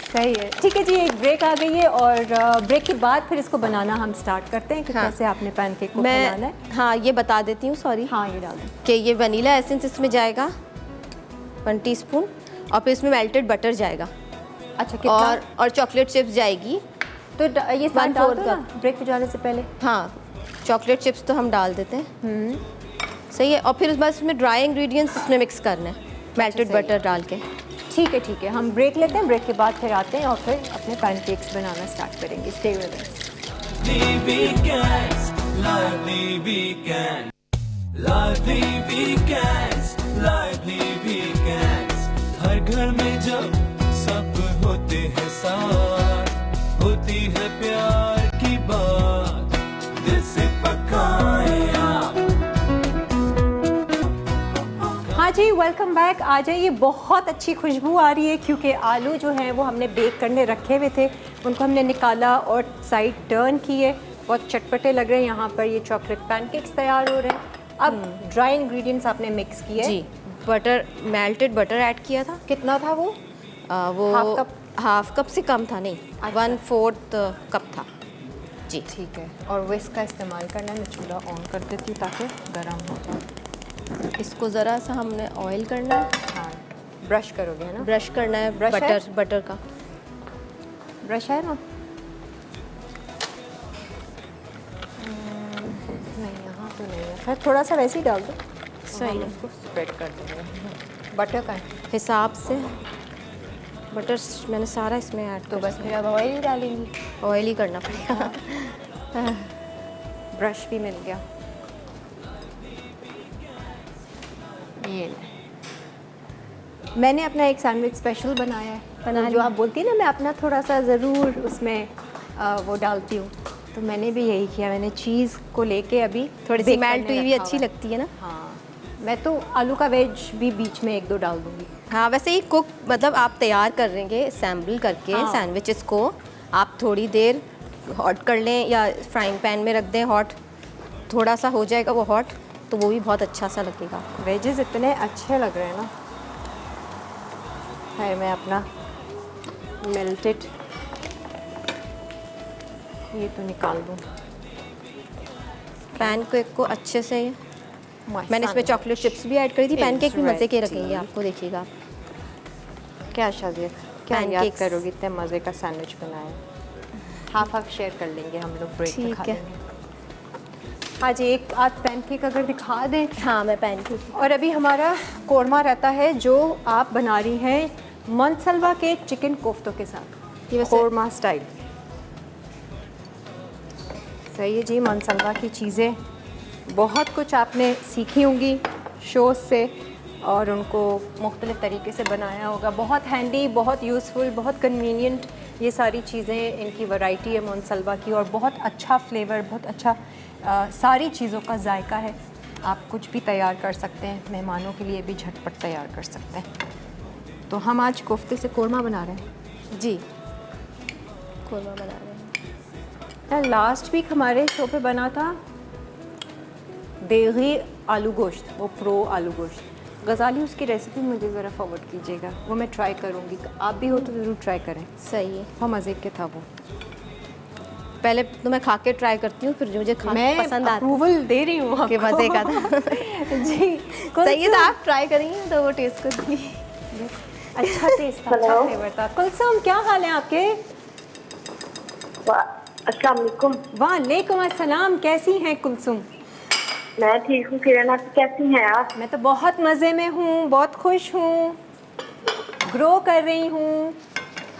सही है, ठीक है जी। एक ब्रेक आ गई है और ब्रेक के बाद फिर इसको बनाना हम स्टार्ट करते हैं कि हाँ। कैसे आपने पैनकेक को बनाना है। हाँ, ये बता देती हूँ, सॉरी। हाँ, ये डाल दें। कि ये वनीला एसेंस इसमें जाएगा 1 टीस्पून, और फिर इसमें मेल्टेड बटर जाएगा, अच्छा कितना? और चॉकलेट चिप्स जाएगी। तो ये साथ 1/4 डाल दो ना ब्रेक पे जाने से पहले। हाँ, चॉकलेट चिप्स तो हम डाल देते हैं। सही है, और फिर उस बाद इसमें ड्राई इंग्रेडिएंट्स इसमें मिक्स करना है मेल्टेड सही है। बटर डाल के। ठीक है, हम ब्रेक लेते हैं, ब्रेक के बाद फिर आते हैं और फिर अपने पैनकेक्स बनाना स्टार्ट करेंगे। Stay with us. lively weekend, lively weekends, lively weekends. हर घर में जब सब होते हैं साथ, होती है प्यार की बात, दिल से पकाए आप। हाँ जी, वेलकम बैक। आ जाइए, बहुत अच्छी खुशबू आ रही है क्योंकि आलू जो हैं वो हमने बेक करने रखे हुए थे, उनको हमने निकाला और साइड टर्न किए। बहुत चटपटे लग रहे हैं। यहाँ पर ये चॉकलेट पैनकेक्स तैयार हो रहे हैं। अब ड्राई इंग्रेडिएंट्स आपने मिक्स किए। जी, बटर, मेल्टेड बटर ऐड किया था। कितना था वो? वो हाफ कप? हाफ कप से कम था, नहीं, अच्छा। 1/4 कप था जी। ठीक है, और विस्क का इस्तेमाल करना है। मैं चूल्हा ऑन कर देती हूँ ताकि गर्म हो जाए। इसको ज़रा सा हमने ऑयल करना है। हाँ, ब्रश करोगे है ना? ब्रश करना है, ब्रश है? बटर का। ब्रश है ना? नहीं, यहाँ तो नहीं है। खैर थोड़ा सा वैसे ही डाल दो। सही है। इसको स्प्रेड कर देंगे। बटर का है हिसाब से बटर मैंने सारा इसमें ऐड तो बस फिर अब ऑयल ही डालेंगी। ऑयल ही करना पड़ेगा। ब्रश भी मिल गया। ये मैंने अपना एक सैंडविच स्पेशल बनाया है। बना जो आप बोलती हैं ना, मैं अपना थोड़ा सा ज़रूर उसमें वो डालती हूँ, तो मैंने भी यही किया। मैंने चीज़ को लेके अभी थोड़ी सी bake मेल्ट करने हुई भी रखा अच्छी हुआ है। लगती है ना। हाँ, मैं तो आलू का वेज भी बीच में 1-2 डाल दूँगी। हाँ, वैसे ही कुक मतलब आप तैयार कर रहेंगे असेंबल करके हाँ। सैंडविचेस को आप थोड़ी देर हॉट कर लें या फ्राइंग पैन में रख दें हॉट, थोड़ा सा हो जाएगा वो हॉट, तो वो भी बहुत अच्छा सा लगेगा। वेजेस इतने अच्छे लग रहे हैं ना। है, मैं अपना मेल्टेड ये तो निकाल दूँ। पैनकेक को अच्छे से, मैंने इसमें चॉकलेट चिप्स भी ऐड करी थी। पैनकेक भी मज़े के रखेंगे, आपको देखिएगा आप। क्या शादी, क्या याद Pancakes। करोगी? इतने मज़े का सैंडविच बनाया। हाफ शेयर कर लेंगे हम लोग, ब्रेक में ठीक खा है। लेंगे। हाँ जी, एक आध पैनकेक अगर दिखा दें। हाँ, मैं पैनकेक। और अभी हमारा कोरमा रहता है जो आप बना रही हैं मनसलवा के चिकन कोफ्तों के साथ, ये वैसे कोरमा स्टाइल। सही है जी, मनसलवा की चीज़ें बहुत कुछ आपने सीखी होंगी शोज़ से और उनको मुख्तलिफ़ तरीके से बनाया होगा। बहुत हैंडी, बहुत यूज़फुल, बहुत कन्वीनियंट ये सारी चीज़ें। इनकी वैरायटी है मनसलवा की और बहुत अच्छा फ्लेवर, बहुत अच्छा सारी चीज़ों का जायका है। आप कुछ भी तैयार कर सकते हैं, मेहमानों के लिए भी झटपट तैयार कर सकते हैं। तो हम आज कोफ्ते से कोरमा बना रहे हैं जी, कोरमा बना रहे हैं। लास्ट वीक हमारे शो पे बना था देगी आलू गोश्त, वो प्रो आलू गोश्त। गज़ाली उसकी रेसिपी मुझे ज़रा फॉरवर्ड कीजिएगा, वो मैं ट्राई करूँगी। आप भी हो तो ज़रूर ट्राई करें, सही है। बहुत मज़े के था वो। पहले तो मैं खा के ट्राई करती हूँ, फिर जो मुझे खाना मैं पसंद आता अप्रूवल दे रही हूँ है कि आपको। मज़े का था। जी, सही है, तो आप ट्राई करेंगे तो वो टेस्ट करेंगी। अच्छा टेस्ट था, अच्छा फ्लेवर था। कुलसुम, क्या हाल है आपके? अस्सलाम वालेकुम। वालेकुम अस्सलाम, कैसी हैं कुलसुम? मैं ठीक हूँ किरण, आप कैसी हैं आप? मैं तो बहुत मज़े में हूँ, बहुत खुश हूँ, ग्रो कर रही हूँ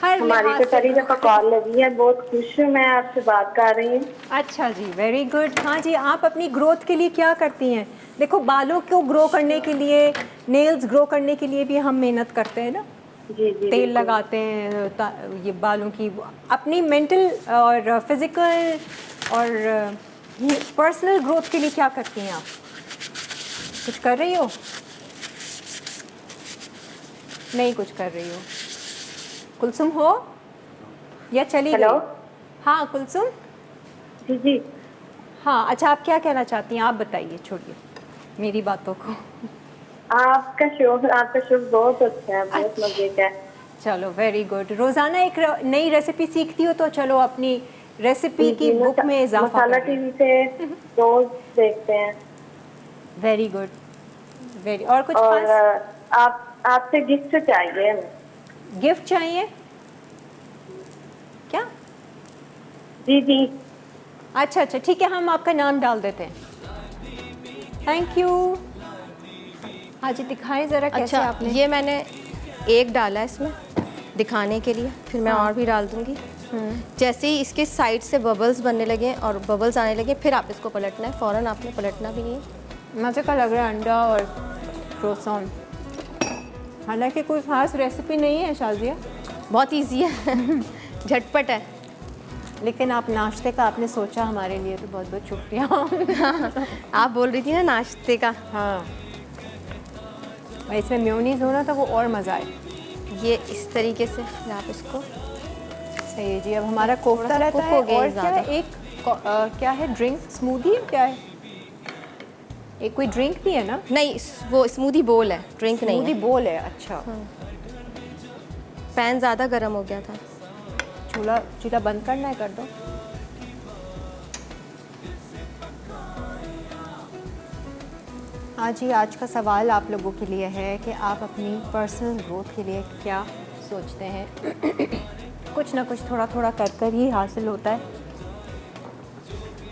हर हमारी लिहाज तो से। पहली दफा कॉल लगी है, बहुत खुश हूँ मैं आपसे बात कर रही हूँ। अच्छा जी, वेरी गुड। हाँ जी, आप अपनी ग्रोथ के लिए क्या करती हैं? देखो, बालों को ग्रो करने के लिए, नेल्स ग्रो करने के लिए भी हम मेहनत करते हैं ना। जी जी, तेल लगाते हैं ये बालों की। अपनी मेंटल और फिज़िकल और पर्सनल ग्रोथ के लिए क्या करती हैं आप? कुछ कर रही हो? नहीं कुछ कर रही हो? कुलसुम हो या चली गई? हेलो? हाँ कुलसुम, जी जी। हाँ अच्छा, आप क्या कहना चाहती हैं, आप बताइए, छोड़िए मेरी बातों को। आपका शो बहुत अच्छा है, बहुत मजे का है। चलो वेरी गुड। रोज़ाना एक नई रेसिपी सीखती हो तो चलो अपनी रेसिपी की बुक में इजाफा मसाला कर टीवी से रोज देखते हैं। Very good, very. और कुछ और खास आपसे गिफ्ट चाहिए हमें। गिफ्ट चाहिए क्या? जी जी। अच्छा अच्छा ठीक है, हम आपका नाम डाल देते हैं। Thank you. हाँ जी, दिखाएं ज़रा कैसे अच्छा, आपने। ये मैंने एक डाला है इसमें दिखाने के लिए, फिर मैं और भी डाल दूंगी। जैसे ही इसके साइड से बबल्स बनने लगे और बबल्स आने लगे, फिर आप इसको पलटना है, फ़ौरन आपने पलटना भी नहीं है। मज़े का लग रहा है अंडा और क्रोसान। हालांकि कोई ख़ास रेसिपी नहीं है शाजिया, बहुत इजी है झटपट है। लेकिन आप नाश्ते का आपने सोचा हमारे लिए, तो बहुत बहुत शुक्रिया। आप बोल रही थी ना नाश्ते का। हाँ, और इसमें मेयोनीज हो ना तो वो और मज़ा आए। ये इस तरीके से आप इसको सही है जी। अब हमारा कोफ्ता सा रहता cook है हो गया और है क्या है, ज़्यादा। एक क्या है, ड्रिंक स्मूदी है क्या है, एक कोई ड्रिंक भी है ना? नहीं, वो स्मूदी बोल है, ड्रिंक नहीं स्मूदी है। बोल है। अच्छा, पैन ज़्यादा गर्म हो गया था। चूल्हा बंद करना है, कर दो। हाँ जी, आज का सवाल आप लोगों के लिए है कि आप अपनी पर्सनल ग्रोथ के लिए क्या सोचते हैं। कुछ ना कुछ थोड़ा थोड़ा कर कर ही हासिल होता है।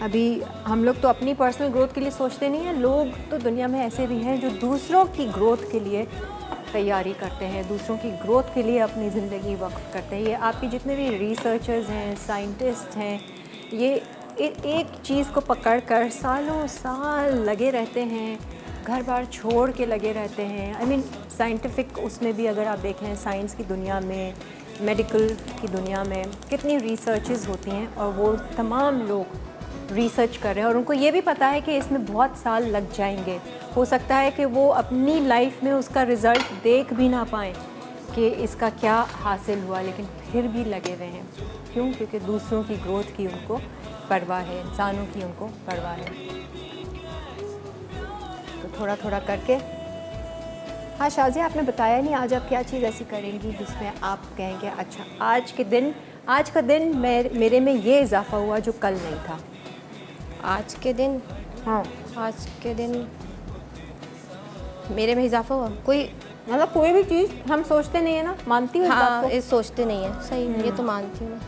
अभी हम लोग तो अपनी पर्सनल ग्रोथ के लिए सोचते नहीं हैं, लोग तो दुनिया में ऐसे भी हैं जो दूसरों की ग्रोथ के लिए तैयारी करते हैं, दूसरों की ग्रोथ के लिए अपनी ज़िंदगी वक्फ करते हैं। ये आपके जितने भी रिसर्चर्स हैं, साइंटिस्ट हैं, ये एक चीज़ को पकड़ कर सालों साल लगे रहते हैं, घर बार छोड़ के लगे रहते हैं। आई मीन साइंटिफिक उसमें भी अगर आप देखें, साइंस की दुनिया में, मेडिकल की दुनिया में कितनी रिसर्चेस होती हैं और वो तमाम लोग रिसर्च कर रहे हैं और उनको ये भी पता है कि इसमें बहुत साल लग जाएंगे। हो सकता है कि वो अपनी लाइफ में उसका रिज़ल्ट देख भी ना पाएँ कि इसका क्या हासिल हुआ, लेकिन फिर भी लगे हुए हैं। क्यों? क्योंकि दूसरों की ग्रोथ की उनको परवाह है, इंसानों की उनको परवाह है। तो थोड़ा थोड़ा करके। हाँ शाजिया, आपने बताया नहीं आज आप क्या चीज़ ऐसी करेंगी जिसमें आप कहेंगे अच्छा आज का दिन मेरे में ये इजाफा हुआ जो कल नहीं था। आज के दिन, हाँ, आज के दिन मेरे में इजाफा हुआ कोई, मतलब कोई भी चीज़ हम सोचते नहीं है ना, मानती हूँ इस बात हाँ को? ये सोचते नहीं है। सही, ये तो मानती हूँ मैं।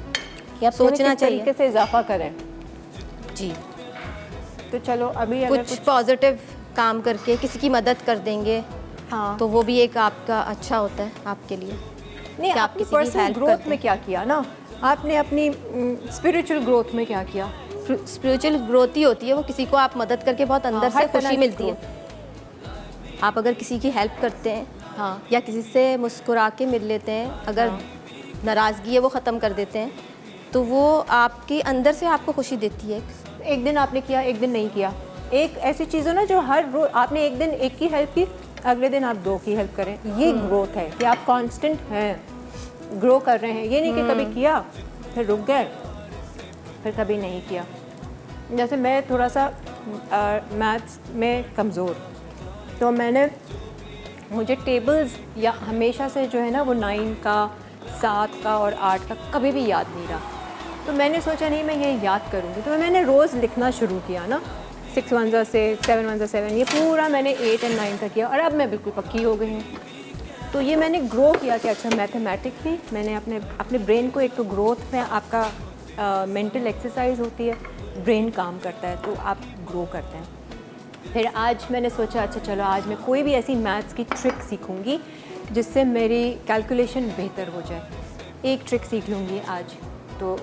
कि आप सोचना किस चाहिए। तरीके से इजाफा करें। जी, तो चलो अभी अगर कुछ पॉजिटिव काम करके किसी की मदद कर देंगे, हाँ, तो वो भी एक आपका अच्छा होता है आपके लिए। नहीं, कि आप आपकी किसी की पर्सनल हेल्प ग्रोथ करते में क्या किया ना, आपने अपनी स्पिरिचुअल ग्रोथ में क्या किया? स्पिरिचुअल ग्रोथ ही होती है वो, किसी को आप मदद करके बहुत अंदर हर से तरह खुशी की मिलती है। आप अगर किसी की हेल्प करते हैं, हाँ, या किसी से मुस्कुरा के मिल लेते हैं, अगर नाराज़गी है वो ख़त्म कर देते हैं, तो वो आपके अंदर से आपको खुशी देती है। एक दिन आपने किया, एक दिन नहीं किया। एक ऐसी चीज़ हो ना जो हर रोज आपने एक दिन एक की हेल्प की, अगले दिन आप दो की हेल्प करें, ये ग्रोथ है कि आप कांस्टेंट हैं, ग्रो कर रहे हैं। ये नहीं कि कभी किया फिर रुक गए, फिर कभी नहीं किया। जैसे मैं थोड़ा सा मैथ्स में कमज़ोर, तो मुझे टेबल्स या हमेशा से जो है ना वो 9 का, 7 का और 8 का कभी भी याद नहीं रहा। तो मैंने सोचा नहीं मैं ये याद करूँगी, तो मैंने रोज़ लिखना शुरू किया ना, 6 1 जा 6, 7 1 जा 7, ये पूरा मैंने 8 और 9 का किया और अब मैं बिल्कुल पक्की हो गई हूँ। तो ये मैंने ग्रो किया कि अच्छा मैथमेटिकली मैंने अपने ब्रेन को, एक तो ग्रोथ में आपका मेंटल एक्सरसाइज होती है, ब्रेन काम करता है तो आप ग्रो करते हैं। फिर आज मैंने सोचा अच्छा चलो आज मैं कोई भी ऐसी मैथ्स की ट्रिक सीखूंगी जिससे मेरी कैलकुलेशन बेहतर हो जाए। एक ट्रिक सीख लूँगी आज तो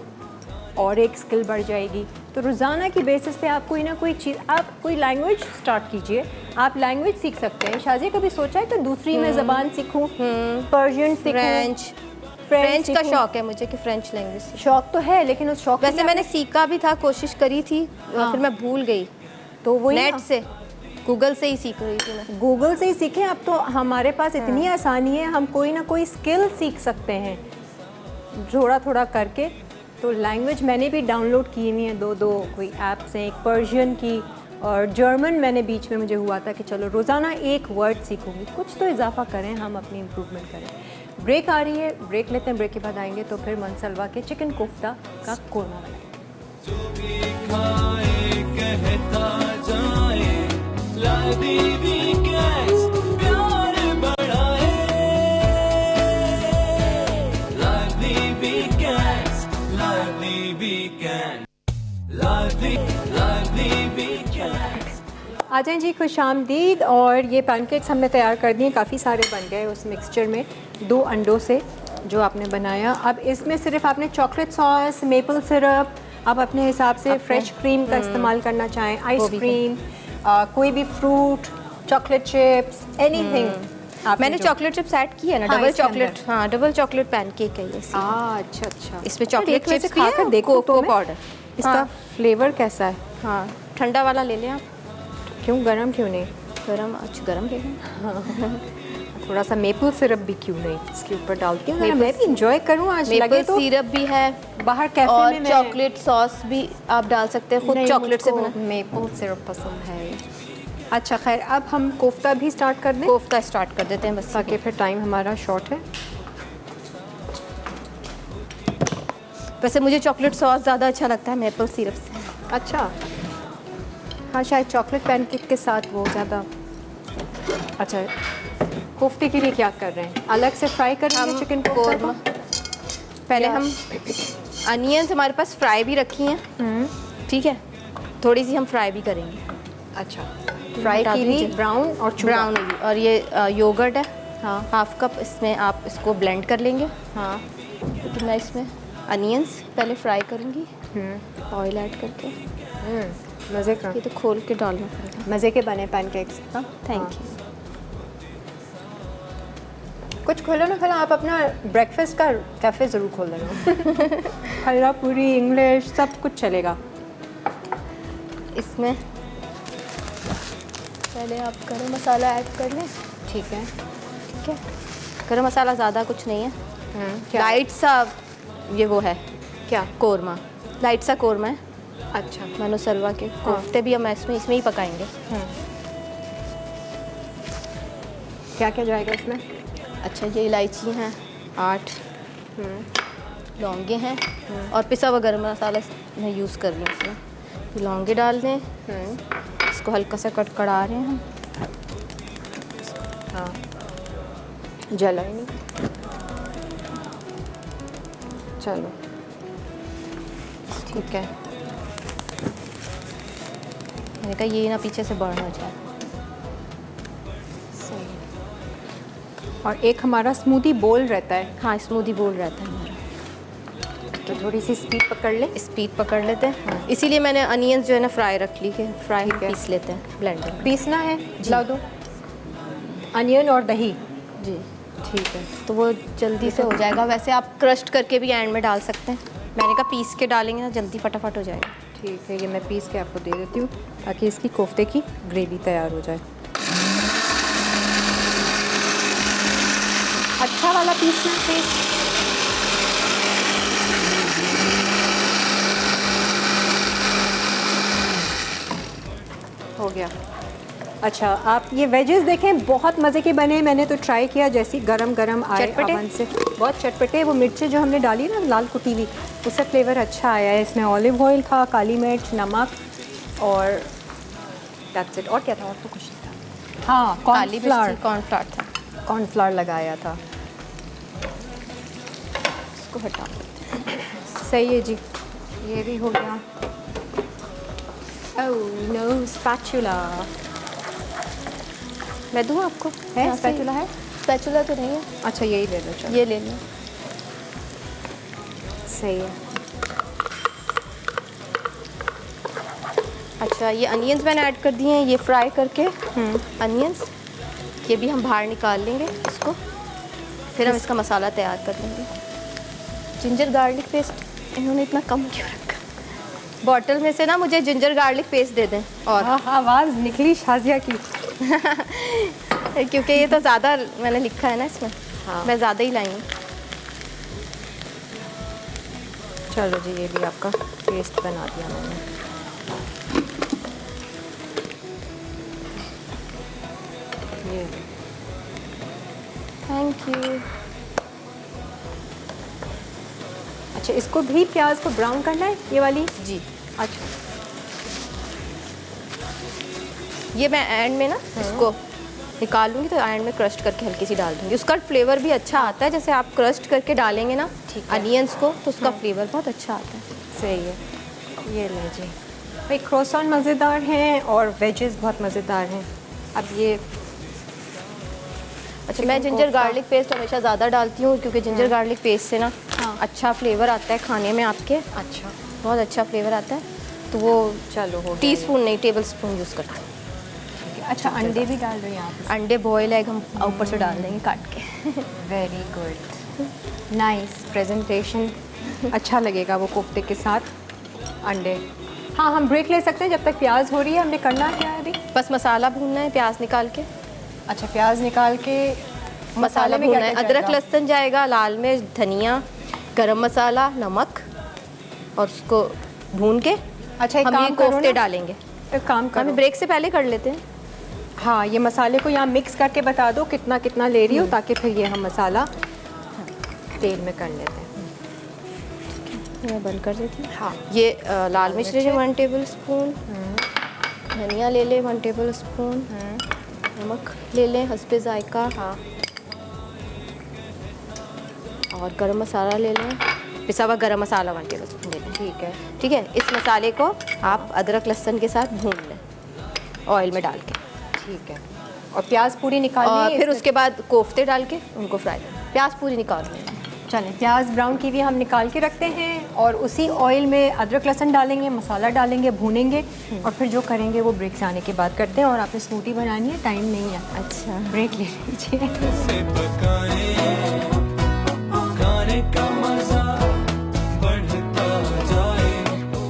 और एक स्किल बढ़ जाएगी। तो रोज़ाना की बेसिस पे आप कोई ना कोई चीज़, आप कोई लैंग्वेज स्टार्ट कीजिए, आप लैंग्वेज सीख सकते हैं। शाजिया कभी सोचा है कि दूसरी मैं ज़बान सीखूं, पर्शियन सीखूं, फ्रेंच का शौक है मुझे कि फ्रेंच लैंग्वेज सीखूं। शौक तो है लेकिन उस शौक वैसे मैंने सीखा भी था, कोशिश करी थी, फिर मैं भूल गई। तो वही नेट से, गूगल से ही सीख रही थी मैं। गूगल से ही सीखें। अब तो हमारे पास इतनी आसानी है, हम कोई ना कोई स्किल सीख सकते हैं थोड़ा थोड़ा करके। तो लैंग्वेज मैंने भी डाउनलोड की हुई है, दो कोई ऐप्स हैं, एक पर्शियन की और जर्मन। मैंने बीच में मुझे हुआ था कि चलो रोज़ाना एक वर्ड सीखूंगी, कुछ तो इजाफा करें हम, अपनी इम्प्रूवमेंट करें। ब्रेक आ रही है, ब्रेक लेते हैं, ब्रेक के बाद आएंगे तो फिर मनसलवा के चिकन कोफ्ता का कोरमा बनाएंगे। जो भी खाए कहता जाए, लाइवली वीकेंड्स प्यार बढ़ाए, lively weekends, lively weekend, lively weekends. आ जाएं जी, खुश आमदीद। और ये पैनकेक्स हमने तैयार कर दिए, काफ़ी सारे बन गए उस मिक्सचर में 2 अंडों से जो आपने बनाया। अब इसमें सिर्फ आपने चॉकलेट सॉस, मेपल सिरप, आप अपने हिसाब से फ्रेश क्रीम का इस्तेमाल करना चाहें, आइसक्रीम, कोई भी फ्रूट, चॉकलेट चिप्स, एनीथिंग। मैंने चॉकलेट चिप्स ऐड की है ना, हाँ, डबल इसके चॉकलेट, अंदर। हाँ डबल चॉकलेट पैनकेक है ये। अच्छा। इसमें चॉकलेट वैसे चिप्स भी खाकर है, देखो तो कोको मैं। पाउडर। इसका हाँ। फ्लेवर कैसा है? हाँ ठंडा वाला ले लें आप। क्यों गरम क्यों नहीं? गरम, अच्छा गरम ले लें। थोड़ा सा मेपल सिरप भी क्यों नहीं इसके ऊपर डालती हूँ, मैं भी इंजॉय करूँ आज। लगे मेपल तो सिरप भी है बाहर कैफे और में मैं चॉकलेट सॉस भी आप डाल सकते हैं, खुद नहीं, चॉकलेट से मुझको बना। मेपल सिरप पसंद है। अच्छा खैर, अब हम कोफ्ता भी स्टार्ट कर दें कोफ्ता स्टार्ट कर देते हैं बस, ताकि फिर टाइम हमारा शॉर्ट है। वैसे मुझे चॉकलेट सॉस ज़्यादा अच्छा लगता है मेपल सिरप से। अच्छा हाँ, शायद चॉकलेट पैनकेक के साथ वो ज़्यादा अच्छा। कोफ्ते के लिए क्या कर रहे हैं? अलग से फ्राई करेंगे चिकन कोफ्ता कोरमा। को? पहले हम अनियंस हमारे पास फ्राई भी रखी हैं, ठीक है, थोड़ी सी हम फ्राई भी करेंगे। अच्छा, फ्राई डाल की हुई दीजिए। ब्राउन और चूड़ा। ब्राउन होगी। और ये योगर्ट है, हाँ हाफ कप, इसमें आप इसको ब्लेंड कर लेंगे। हाँ। तो मैं इसमें अनियंस पहले फ्राई करूँगी ऑयल ऐड करके। मज़े का, ये तो खोल के डालना पड़ेगा। मज़े के बने पैनकेक्स। हाँ थैंक यू। कुछ खोलो ना, खोलो आप अपना ब्रेकफास्ट का कैफ़े ज़रूर खोल लेना। हल्ला पूरी, इंग्लिश, सब कुछ चलेगा। इसमें पहले आप गरम मसाला ऐड कर लें। ठीक है। ठीक है, गरम मसाला ज़्यादा कुछ नहीं है, क्या? लाइट सा ये वो है क्या? कोरमा, लाइट सा कोरमा है। अच्छा। मनो सलवा के कोफ्ते भी हम इसमें ही पकाएंगे। क्या क्या जाएगा इसमें? अच्छा, ये इलायची हैं 8, लौंगे हैं और पिसा हुआ गरम मसाला मैं यूज़ कर रही हूँ इसमें। ये लौंगे डाल दें, इसको हल्का सा कड़कड़ा रहे हैं हम। हाँ, जला ही नहीं। चलो ठीक है। मैंने कहा ये ना पीछे से बर्न हो जाए। सही। और एक हमारा स्मूदी बोल रहता है, हाँ स्मूदी बोल रहता है हमारा, तो थोड़ी सी स्पीड पकड़ ले। स्पीड पकड़ लेते हैं। इसीलिए मैंने अनियंस जो है ना फ्राई रख ली, कि फ्राई ठीक है। पीस लेते हैं ब्लेंडर में। पीसना है, ला दो अनियन और दही। जी, ठीक है। तो वो जल्दी से हो जाएगा। वैसे आप क्रश्ड करके भी एंड में डाल सकते हैं, मैंने कहा पीस के डालेंगे ना जल्दी फटाफट हो जाएगा। ठीक है, ये मैं पीस के आपको दे देती हूँ ताकि इसकी कोफ्ते की ग्रेवी तैयार हो जाए। अच्छा वाला पीसना पेस्ट। हो गया। अच्छा, आप ये वेजेस देखें, बहुत मज़े के बने। मैंने तो ट्राई किया, जैसी गरम गरम आए चटपटे? अवन से, बहुत चटपटे। वो मिर्चें जो हमने डाली ना लाल कुटी हुई, उससे फ्लेवर अच्छा आया है। इसमें ऑलिव ऑयल था, काली मिर्च, नमक और दैट्स इट। और क्या था? और तो कुछ नहीं था। हाँ, काली कॉर्नफ्लावर, कॉर्नफ्लावर था, कॉर्नफ्लावर लगाया था। इसको हटा देते हैं। सही है जी, ये भी हो गया। ओह नो, स्पैचुला मैं दूँ आपको? है? यहाँ से- स्पैचुला है? स्पैचुला तो नहीं है, अच्छा, यही ले लो। चलो, ये ले लें। सही है। अच्छा, ये अनियंस मैंने ऐड कर दिए हैं, ये फ्राई करके अनियंस, ये भी हम बाहर निकाल लेंगे इसको। फिर हम इसका मसाला तैयार कर लेंगे। जिंजर गार्लिक पेस्ट इन्होंने इतना कम क्यों रखा? बॉटल में से ना मुझे जिंजर गार्लिक पेस्ट दे दें। और आवाज़ निकली शाजिया की। क्योंकि ये तो ज़्यादा मैंने लिखा है ना इसमें, हाँ। मैं ज़्यादा ही लाई हूँ। चलो जी, ये भी आपका पेस्ट बना दिया मैंने। ये थैंक यू। अच्छा, इसको भी प्याज को ब्राउन करना है, ये वाली? जी, अच्छा, ये मैं एंड में ना इसको निकाल लूँगी, तो एंड में क्रस्ट करके हल्की सी डाल दूँगी। उसका फ्लेवर भी अच्छा आता है, जैसे आप क्रस्ट करके डालेंगे ना अनियंस को, तो उसका फ्लेवर बहुत अच्छा आता है। सही है। ये ले जी भाई, क्रोसान मज़ेदार हैं और वेजेस बहुत मज़ेदार हैं। अब ये अच्छा, मैं जिंजर गार्लिक पेस्ट हमेशा ज़्यादा डालती हूँ, क्योंकि जिंजर गार्लिक पेस्ट से ना अच्छा फ्लेवर आता है खाने में आपके। अच्छा, बहुत अच्छा फ्लेवर आता है, तो वो चलो हो गया टीस्पून नहीं, टेबल स्पून यूज़ करते हैं। ये। अच्छा, अंडे भी डाल रहे हैं आप? अंडे बॉयल एग हम ऊपर से डाल देंगे काट के। Very good, nice presentation. अच्छा लगेगा वो कोफ्ते के साथ अंडे। हाँ, हम ब्रेक ले सकते हैं जब तक प्याज हो रही है। हमने करना क्या है अभी? बस मसाला भूनना है, प्याज निकाल के। अच्छा, प्याज निकाल के मसाला में भूनना क्या है, क्या अदरक जाएगा? लहसुन जाएगा, लाल मिर्च, धनिया, गरम मसाला, नमक, और उसको भून के अच्छा, एक हम काम ये करो कोफ्ते ना, डालेंगे। एक काम करो, हमें ब्रेक से पहले कर लेते हैं। हाँ, ये मसाले को यहाँ मिक्स करके बता दो कितना कितना ले रही हो, ताकि फिर ये हम मसाला तेल में कर लेते हैं। मैं बंद कर देती हूँ। हाँ, ये लाल मिर्च ले लें 1 टेबल स्पून, धनिया ले लें 1 टेबल स्पून, नमक ले लें हस्बे जायका, हाँ, और गरम मसाला ले लें, पिसा हुआ गरम मसाला 1 टेबल स्पून ले लें। ठीक है। ठीक है, इस मसाले को आप अदरक लहसुन के साथ भून लें ऑयल में डाल के। ठीक है, और प्याज पूरी निकालनी और है फिर इसमें? उसके बाद कोफ्ते डाल के उनको फ्राई करें। प्याज पूरी निकाल लें। चलें, प्याज ब्राउन की भी हम निकाल के रखते हैं, और उसी ऑयल में अदरक लहसुन डालेंगे, मसाला डालेंगे, भूनेंगे, और फिर जो करेंगे वो ब्रेक से आने के बाद करते हैं। और आपने स्मूदी बनानी है, टाइम नहीं है। अच्छा, ब्रेक ले लीजिए। से पकाए खाने का मजा बढ़ता जाए,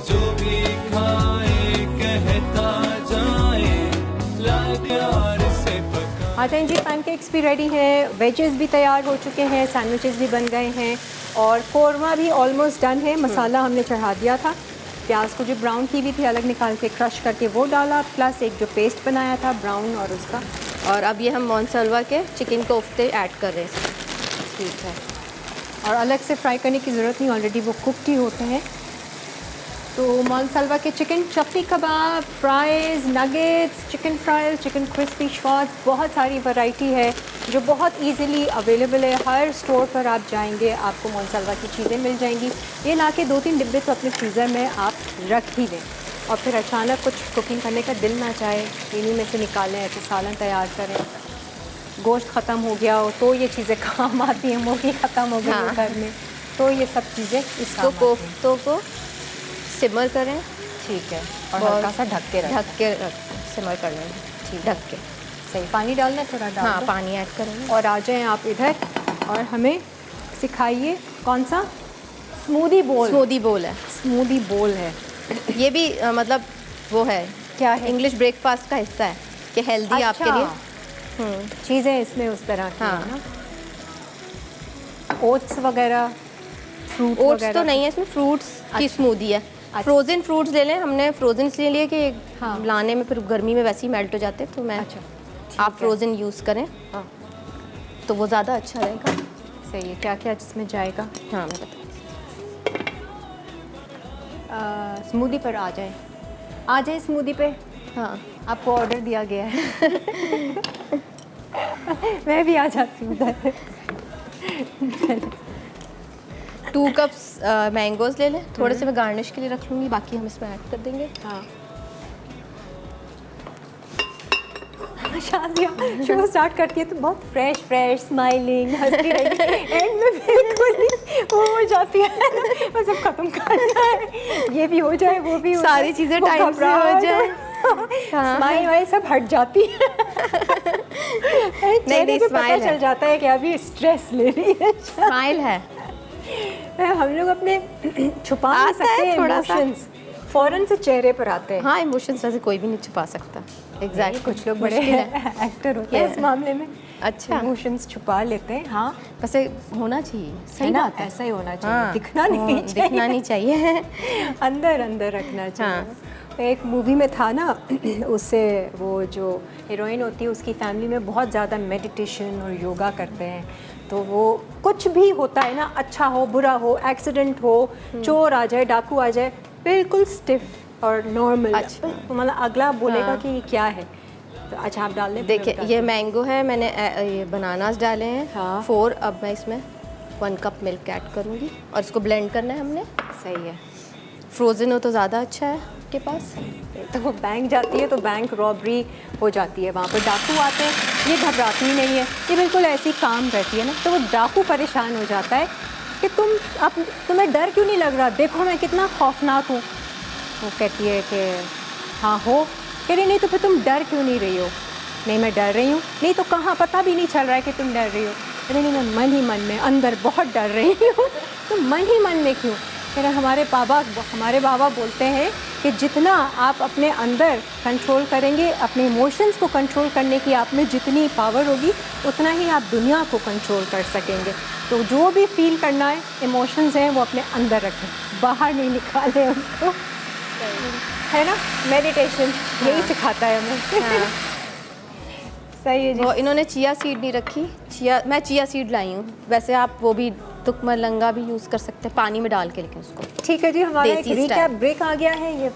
जो भी खाए कहता जाए, लाए प्यार से पकाए। आ जाएं जी, पैनकेक्स भी रेडी हैं, वेजेस भी तैयार हो चुके हैं, सैंडविचेस भी बन गए हैं, और कौरमा भी ऑलमोस्ट डन है। मसाला हमने चढ़ा दिया था, प्याज को जो ब्राउन की भी थी अलग निकाल के क्रश करके वो डाला, प्लस एक जो पेस्ट बनाया था ब्राउन और उसका। और अब ये हम मोनसलवा के चिकन कोफ्ते ऐड कर रहे हैं इसमें। ठीक है, और अलग से फ्राई करने की ज़रूरत नहीं, ऑलरेडी वो कुकड ही होते हैं। तो मोनसलवा के चिकन चपटी कबाब, fries, nuggets, chicken fries, chicken crispy shots, बहुत सारी वैरायटी है जो बहुत इजीली अवेलेबल है। हर स्टोर पर आप जाएंगे आपको मोनसलवा की चीज़ें मिल जाएंगी। ये ला के 2-3 डिब्बे तो अपने फ्रीज़र में आप रख ही दें, और फिर अचानक कुछ कुकिंग करने का दिल ना चाहे, इन्हीं में से निकालें, ऐसे सालन तैयार करें। गोश्त ख़त्म हो गया हो तो ये चीज़ें काम आती हैं, मुर्गी ख़त्म हो गई हो घर में तो ये सब चीज़ें इसको तो कोफ्तों को सिमर करें। ठीक है, और हल्का सा ढक के ढक के सिमर कर लेंगे। ठीक, ढक के। सही, पानी डालना है थोड़ा, डाल हाँ, दो। पानी ऐड करेंगे। और आ जाएं आप इधर और हमें सिखाइए कौन सा स्मूदी बोल। स्मूदी बोल है, स्मूदी बोल है, ये भी मतलब वो है, क्या है? इंग्लिश ब्रेकफास्ट का हिस्सा है कि हेल्दी आपके लिए। चीज़ें इसमें उस तरह की हाँ। है ना, ओट्स वगैरह, फ्रूट ओट्स वगैरह। तो नहीं है इसमें, फ्रूट्स की स्मूदी है। फ्रोज़न फ्रूट्स ले लें, हमने फ्रोज़न इसलिए लिए कि हाँ। लाने में फिर गर्मी में वैसे ही मेल्ट हो जाते, तो मैं अच्छा, आप फ्रोज़न यूज़ करें हाँ, तो वो ज़्यादा अच्छा रहेगा। सही है। क्या क्या जिसमें जाएगा? हाँ, मैं बताऊँ। स्मूदी पर आ जाए स्मूदी पे। हाँ, आपको ऑर्डर दिया गया है। मैं भी आ जाती हूँ उधर। 2 कप्स मैंगोज़ ले लें, थोड़े से मैं गार्निश के लिए रख लूँगी, बाकी हम इसमें ऐड कर देंगे। हाँ, शादिया शो स्टार्ट करती है तो बहुत फ्रेश स्माइलिंग हंसती रहेगी, एंड में बिल्कुल ही वो हो जाती है, बस अब खत्म करना है, ये भी हो जाए वो भी हो सारी जाए, चीज़ें वो टाइम से हो घबराहट जाए। स्माइल वाइल सब हट जाती है। चेहरे पे पता स्माइल है। चल जाता है कि अभी स्ट्रेस ले रही है। स्माइल है। हम लोग अपने छुपा नहीं आता है सकते थोड़ा सा। इमोशंस, फ़ौरन से चेहरे पर आते हैं। हाँ, इमोशंस वैसे कोई भी नहीं छुपा सकता। एग्जैक्ट कुछ लोग बड़े एक्टर होते हैं इस मामले में, अच्छा, इमोशंस छुपा लेते हैं। हाँ, वैसे होना चाहिए, सही ना, बात है, ऐसा ही होना चाहिए। हाँ, दिखना नहीं चाहिए, दिखना नहीं चाहिए। अंदर अंदर रखना चाहिए। हाँ। एक मूवी में था ना, उससे वो जो हीरोइन होती है उसकी फैमिली में बहुत ज़्यादा मेडिटेशन और योगा करते हैं, तो वो कुछ भी होता है ना, अच्छा हो बुरा हो, एक्सीडेंट हो, चोर आ जाए, डाकू आ जाए, बिल्कुल स्टिफ और नॉर्मल। अच्छा। तो मतलब अगला बोलेगा हाँ। कि ये क्या है, तो अच्छा आप डाल दें। देखिए ये मैंगो है, मैंने ये बनानास डाले हैं। हाँ। 4, अब मैं इसमें 1 कप मिल्क ऐड करूँगी और इसको ब्लेंड करना है हमने। सही है। फ्रोज़न हो तो ज़्यादा अच्छा है आपके पास। तो वो बैंक जाती है तो बैंक रॉबरी हो जाती है, वहाँ पर डाकू आते हैं, ये घबराती ही नहीं है, ये बिल्कुल ऐसी काम रहती है ना, तो वो डाकू परेशान हो जाता है कि तुम्हें डर क्यों नहीं लग रहा, देखो मैं कितना खौफनाक हूँ। वो कहती है कि हाँ हो, कह रही नहीं तो फिर तुम डर क्यों नहीं रही हो। नहीं मैं डर रही हूँ। नहीं तो कहाँ, पता भी नहीं चल रहा है कि तुम डर रही हो। अरे नहीं, मैं मन ही मन में अंदर बहुत डर रही हूँ। तुम मन ही मन में क्यों? कह रहे हमारे बाबा बोलते हैं कि जितना आप अपने अंदर कंट्रोल करेंगे, अपने इमोशंस को कंट्रोल करने की आप में जितनी पावर होगी, उतना ही आप दुनिया को कंट्रोल कर सकेंगे। तो जो भी फील करना है, इमोशंस हैं वो अपने अंदर रखें, बाहर नहीं निकालें उनको, है ना। मेडिटेशन यही सिखाता है हमें। सही है जी। वो इन्होंने चिया सीड नहीं रखी, मैं चिया सीड लाई हूँ। वैसे आप वो भी तुकमर लंगा भी यूज़ कर सकते हैं पानी में डाल के, लेकिन उसको। ठीक है जी, हमारा एक देसी रिकैप स्टाइल। ब्रेक आ गया है। ये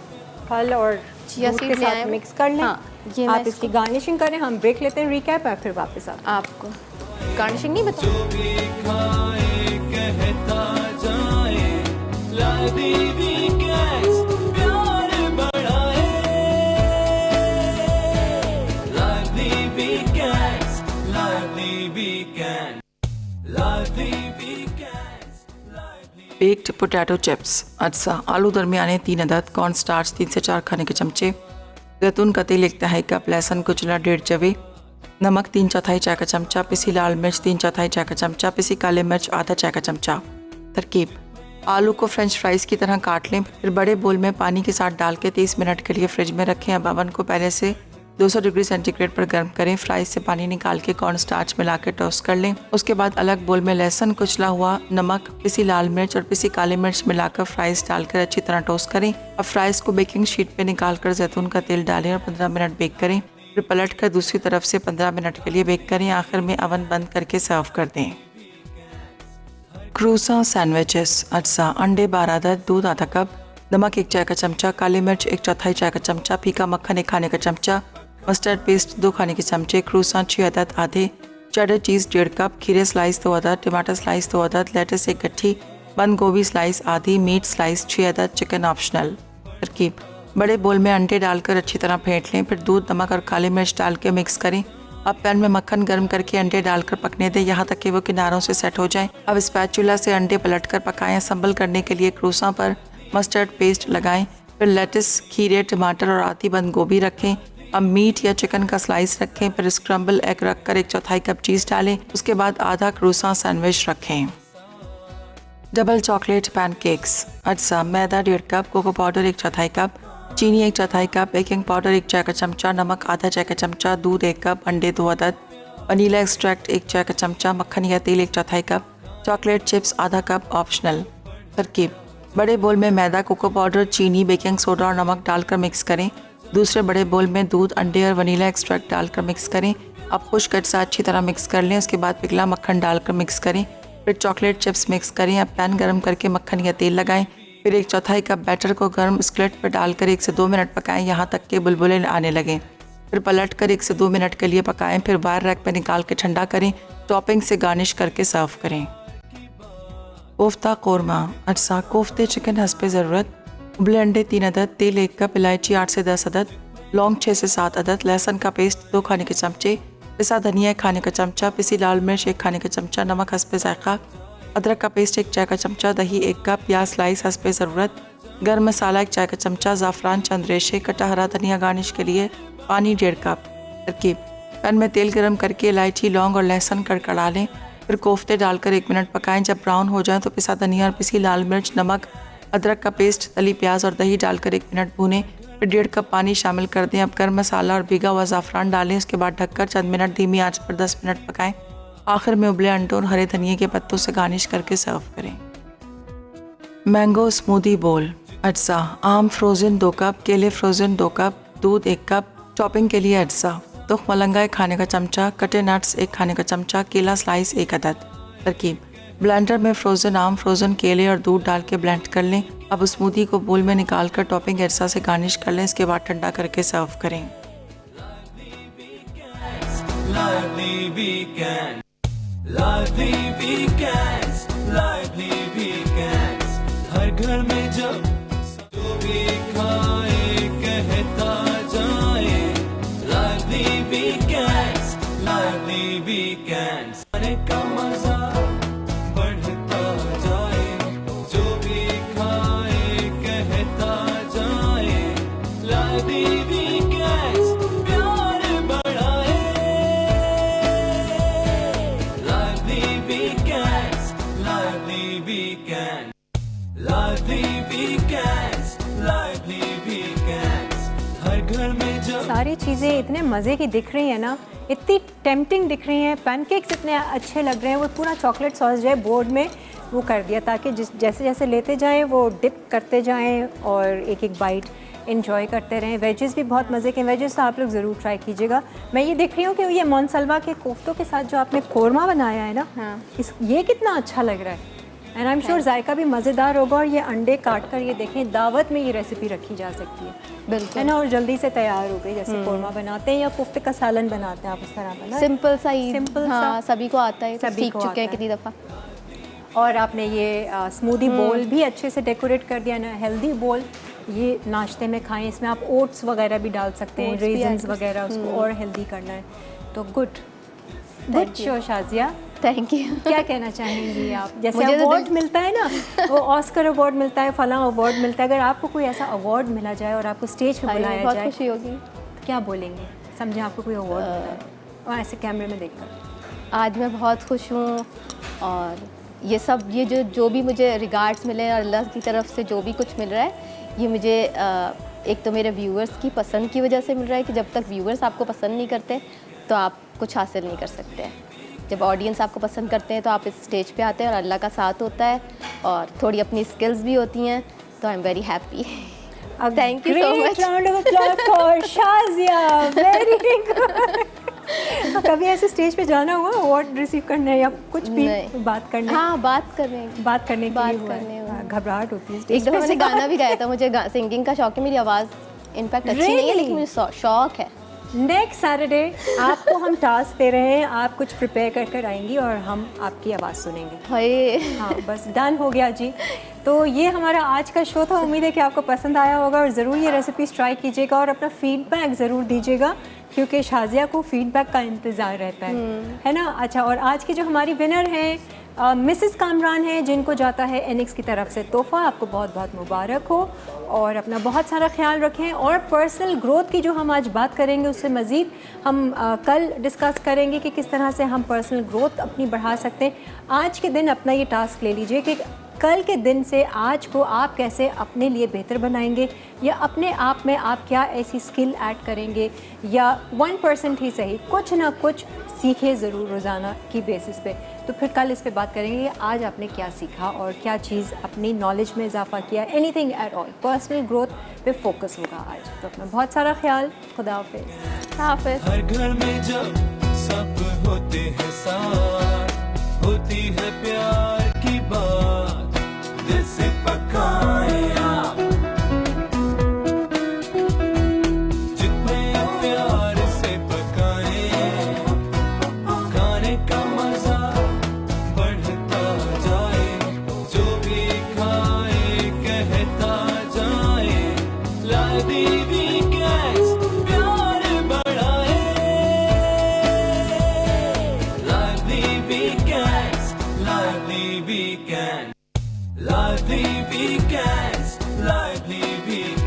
फल और चिया दूध सीड के ले आए साथ हैं। मिक्स कर लें। हाँ, ये आप मैं इसकी गार्निशिंग करें, हम ब्रेक लेते हैं, रिकैप है, फिर वापस आते हैं। आपको गार्निशिंग नहीं बता। जो भी खाए कहता जाए, लादी वीकेंड्स प्यार बढ़ाए, लादी वीकेंड्स, लादी वीकेंड, लादी वीकेंड्स, लादी। Baked potato chips. अच्छा, आलू दरमियाने 3 अदद, कॉर्न स्टार्च 3 से 4 खाने के चमचे, जैतून का तेल 1 तिहाई कप, लहसुन कुचला 1.5 जवे, नमक 3 चौथाई चाय का चमचा, पिसी लाल मिर्च 3 चौथाई चाय का चमचा, पिसी काले मिर्च आधा चाय का चमचा। तरकीब: आलू को फ्रेंच फ्राइज़ की तरह काट लें, फिर बड़े बोल में पानी के साथ डाल के 30 मिनट के लिए फ्रिज में रखें। अब ओवन को पहले से 200 डिग्री सेंटीग्रेड पर गर्म करें। फ्राइज से पानी निकाल के कॉर्न स्टार्च मिला के टोस्ट कर लें। उसके बाद अलग बोल में लहसुन कुचला हुआ, नमक, पिसी लाल मिर्च और पिसी काली मिर्च मिलाकर फ्राइज डालकर अच्छी तरह टोस्ट करें। अब फ्राइज को बेकिंग शीट पे निकाल कर जैतून का तेल डालें और 15 मिनट बेक करें। फिर पलट कर दूसरी तरफ से 15 मिनट के लिए बेक करें। आखिर में ओवन बंद करके सर्व कर दें। क्रूसा सैंडविचेस। अज्जा: अंडे 12 अदद, दूध आधा कप, नमक 1 चाय का चमचा, काली मिर्च 1 चौथाई चाय का चमचा, फीका मक्खन 1 खाने का चमचा, मस्टर्ड पेस्ट 2 खाने के चमचे, क्रूसा 6 अदद आधे, चेडर चीज़ 1.5 कप, खीरे स्लाइस 2 अदद, टमाटर स्लाइस 2 अदद, लेटस 1 गट्ठी, बंद गोभी स्लाइस आधी, मीट स्लाइस 6 अदद, चिकन ऑप्शनल। तरकीब: बड़े बोल में अंडे डालकर अच्छी तरह फेंट लें, फिर दूध, नमक और काली मिर्च डाल के मिक्स करें। अब पैन में मक्खन गर्म करके अंडे डालकर पकने दें यहाँ तक कि वो किनारों से सेट हो जाएं। अब स्पैचुला से अंडे पलटकर पकाएं। संभल करने के लिए क्रूसा पर मस्टर्ड पेस्ट लगाएं, फिर लेटस, खीरे, टमाटर और आधी बंद गोभी रखें। अब मीट या चिकन का स्लाइस रखें, फिर स्क्रम्बल एग रखकर 1 चौथाई कप चीज़ डालें। उसके बाद आधा क्रूसा सैंडविच रखें। Double chocolate pancakes. अज्जा: मैदा 1.5 कप, कोको पाउडर 1 चौथाई कप, चीनी 1 चौथाई कप, बेकिंग पाउडर 1 चाय का चमचा, नमक आधा चाय का चमचा, दूध 1 कप, अंडे 2 अदद, वनीला एक्सट्रैक्ट 1 चाय का चमचा, मक्खन या तेल 1 चौथाई कप, चॉकलेट चिप्स आधा कप ऑप्शनल। तरकीब: बड़े बोल में मैदा, कोको पाउडर, चीनी, बेकिंग सोडा और नमक डालकर मिक्स करें। दूसरे बड़े बोल में दूध, अंडे और वनीला एक्सट्रैक्ट डालकर मिक्स करें। अब खुश्क से अच्छी तरह मिक्स कर लें। उसके बाद पिघला मक्खन डालकर मिक्स करें, फिर चॉकलेट चिप्स मिक्स करें। अब पैन गरम करके मक्खन या तेल लगाएं, फिर 1 चौथाई कप बैटर को गर्म स्क्लेट पर डालकर 1 से 2 मिनट पकाएं यहाँ तक कि बुलबुले आने लगें। फिर पलट कर 1 से 2 मिनट के लिए पकाएं, फिर बाहर रैक पर निकाल के ठंडा करें। टॉपिंग से गार्निश करके सर्व करें। कोफ्ता कोरमा। अज्जा: कोफ्ते चिकन हस्बे ज़रूरत, उबले अंडे 3 अदद, तेल 1 कप, इलायची 8 से 10 अदद, लौंग 6 से 7 अदद, लहसुन का पेस्ट 2 खाने के चमचे, पिसा धनिया 1 खाने का चमचा, पिसी लाल मिर्च 1 खाने का चमचा, नमक हस्बे जायका, अदरक का पेस्ट 1 चाय का चमचा, दही 1 कप, प्याज स्लाइस हस्बे ज़रूरत, गर्म मसाला 1 चाय का चमचा, ज़ाफ़रान चंद रेशे, कटा हरा धनिया गार्निश के लिए, पानी 1.5 कप। तरकीब: पैन में तेल गरम करके इलायची, लौंग और लहसुन कड़कड़ा लें, फिर कोफ्ते डालकर 1 मिनट पकाएं। जब ब्राउन हो जाए तो पिसा धनिया और पिसी लाल मिर्च, नमक, अदरक का पेस्ट, तली प्याज और दही डालकर 1 मिनट भूनें। फिर 1.5 कप पानी शामिल कर दें। अब गर्म मसाला और भीगा हुआ ज़ाफ़रान डालें। उसके बाद ढककर चंद मिनट धीमी आंच पर 10 मिनट पकाएं। आखिर में उबले अंडों और हरे धनिए के पत्तों से गार्निश करके सर्व करें। मैंगो स्मूदी बोल। अज्जा: आम फ्रोज़न 2 कप, केले फ्रोज़न 2 कप, दूध 1 कप। टॉपिंग के लिए अज्जा: तुख मलंगा 1 खाने का चमचा, कटे नट्स 1 खाने का चमचा, केला स्लाइस 1 अदद। तरकीब: ब्लेंडर में फ्रोज़न आम, फ्रोज़न केले और दूध डाल के ब्लेंड कर लें। अब स्मूदी को बोल में निकाल कर टॉपिंग अज्जा से गार्निश कर लें। इसके बाद ठंडा करके सर्व करें। Lively weekend, lively weekends, lively weekends. हर घर में जब जो भी खाए कहता जाए, lively weekends, lively weekends. खाने का मजा बढ़ता जाए, जो भी खाए कहता जाए, lively weekends, प्यार बढ़ाए, lively weekends, lively weekends. Lively weekends, lively weekends. हर घर में जब सारी चीज़ें इतने मज़े की दिख रही हैं ना, इतनी टेम्पटिंग दिख रही हैं। पैनकेक्स इतने अच्छे लग रहे हैं। वो पूरा चॉकलेट सॉस जो है बोर्ड में वो कर दिया ताकि जैसे जैसे लेते जाएं वो डिप करते जाएं और एक एक बाइट इन्जॉय करते रहें। वेजेस भी बहुत मज़े के। वेजेस तो आप लोग ज़रूर ट्राई कीजिएगा। मैं ये देख रही हूँ कि ये मोनसलवा के कोफ्तों के साथ जो आपने कोरमा बनाया है ना, हाँ। ये कितना अच्छा लग रहा है। एंड आई एम श्योर जायका भी मज़ेदार होगा। और ये अंडे काट कर ये देखें, दावत में ये रेसिपी रखी जा सकती है, बिल्कुल है ना। और जल्दी से तैयार हो गई। जैसे कोरमा बनाते हैं या कोफ्ते का सालन बनाते हैं, आप उस तरह बना। सिंपल सा ही, सिंपल हाँ, सा सभी को आता है, सभी सीख को चुके हैं आता है। कितनी दफ़ा। और आपने ये स्मूदी बोल भी अच्छे से डेकोरेट कर दिया ना, हेल्दी बोल। ये नाश्ते में खाएं। इसमें आप ओट्स वगैरह भी डाल सकते हैं, Oats भी रेजिन्स add कर वगैरह, उसको और हेल्दी करना है। तो good Thank you. Show Shazia. Thank you. क्या कहना चाहेंगी आप? जैसे मुझे तो अवार्ड मिलता है ना, वो ऑस्कर अवार्ड मिलता है, फलां अवार्ड मिलता है। अगर आपको कोई ऐसा अवार्ड मिला जाए और आपको स्टेज पे बुलाया बहुत जाए, खुशी होगी। तो क्या बोलेंगे? समझे आपको कोई अवार्ड मिला है और ऐसे कैमरे में देखकर। आज मैं बहुत खुश हूँ और ये जो भी मुझे रिगार्ड्स मिले और अल्लाह की तरफ से जो भी कुछ मिल रहा है, ये मुझे एक तो मेरे व्यूअर्स की पसंद की वजह से मिल रहा है कि जब तक व्यूअर्स आपको पसंद नहीं करते तो आप कुछ हासिल नहीं कर सकते। जब ऑडियंस आपको पसंद करते हैं तो आप इस स्टेज पे आते हैं और अल्लाह का साथ होता है और थोड़ी अपनी स्किल्स भी होती हैं, तो I am very happy. Thank you so much. Round of applause for Shazia. Very good. कभी ऐसे स्टेज पे जाना हुआ अवार्ड रिसीव करने या कुछ भी नहीं। बात करने? हाँ, बात करने के बात लिए हुआ है। घबराहट होती है एक स्टेज दफ़ा पे मैंने जाना। गाना भी गाया था। मुझे सिंगिंग का शौक है। मेरी आवाज़ इनफैक्ट अच्छी नहीं है, Really? लेकिन मुझे शौक है। नेक्स्ट सैटरडे आपको हम टास्क दे रहे हैं, आप कुछ प्रिपेयर कर कर आएंगी और हम आपकी आवाज़ सुनेंगे। हाय, हाँ, बस डन हो गया जी। तो ये हमारा आज का शो था। उम्मीद है कि आपको पसंद आया होगा और ज़रूर ये रेसिपीज़ ट्राई कीजिएगा और अपना फीडबैक ज़रूर दीजिएगा, क्योंकि शाजिया को फीडबैक का इंतज़ार रहता है ना। अच्छा, और आज की जो हमारी विनर हैं मिसेस कामरान है, जिनको जाता है एनिक्स की तरफ से तोहफ़ा। आपको बहुत बहुत मुबारक हो और अपना बहुत सारा ख्याल रखें। और पर्सनल ग्रोथ की जो हम आज बात करेंगे, उससे मज़ीद हम कल डिस्कस करेंगे कि किस तरह से हम पर्सनल ग्रोथ अपनी बढ़ा सकते हैं। आज के दिन अपना ये टास्क ले लीजिए कि कल के दिन से आज को आप कैसे अपने लिए बेहतर बनाएंगे, या अपने आप में आप क्या ऐसी स्किल ऐड करेंगे, या 1% ही सही कुछ ना कुछ सीखे ज़रूर रोज़ाना की बेसिस पे। तो फिर कल इस पे बात करेंगे कि आज आपने क्या सीखा और क्या चीज़ अपनी नॉलेज में इजाफा किया। Anything at all, personal growth पे फोकस होगा आज। तो अपना बहुत सारा ख्याल। खुदा हाफिज़। हाफिज़। हर घर में जब सब होते हैं साथ, होती है प्यार की बात, दिल से पकाए आप जितने प्यार से पकाए, खाने का मजा बढ़ता जाए, जो भी खाए कहता जाए, lively weekends, प्यार बढ़ाए, lively weekends, lively weekends, lively weekends, lively weekends.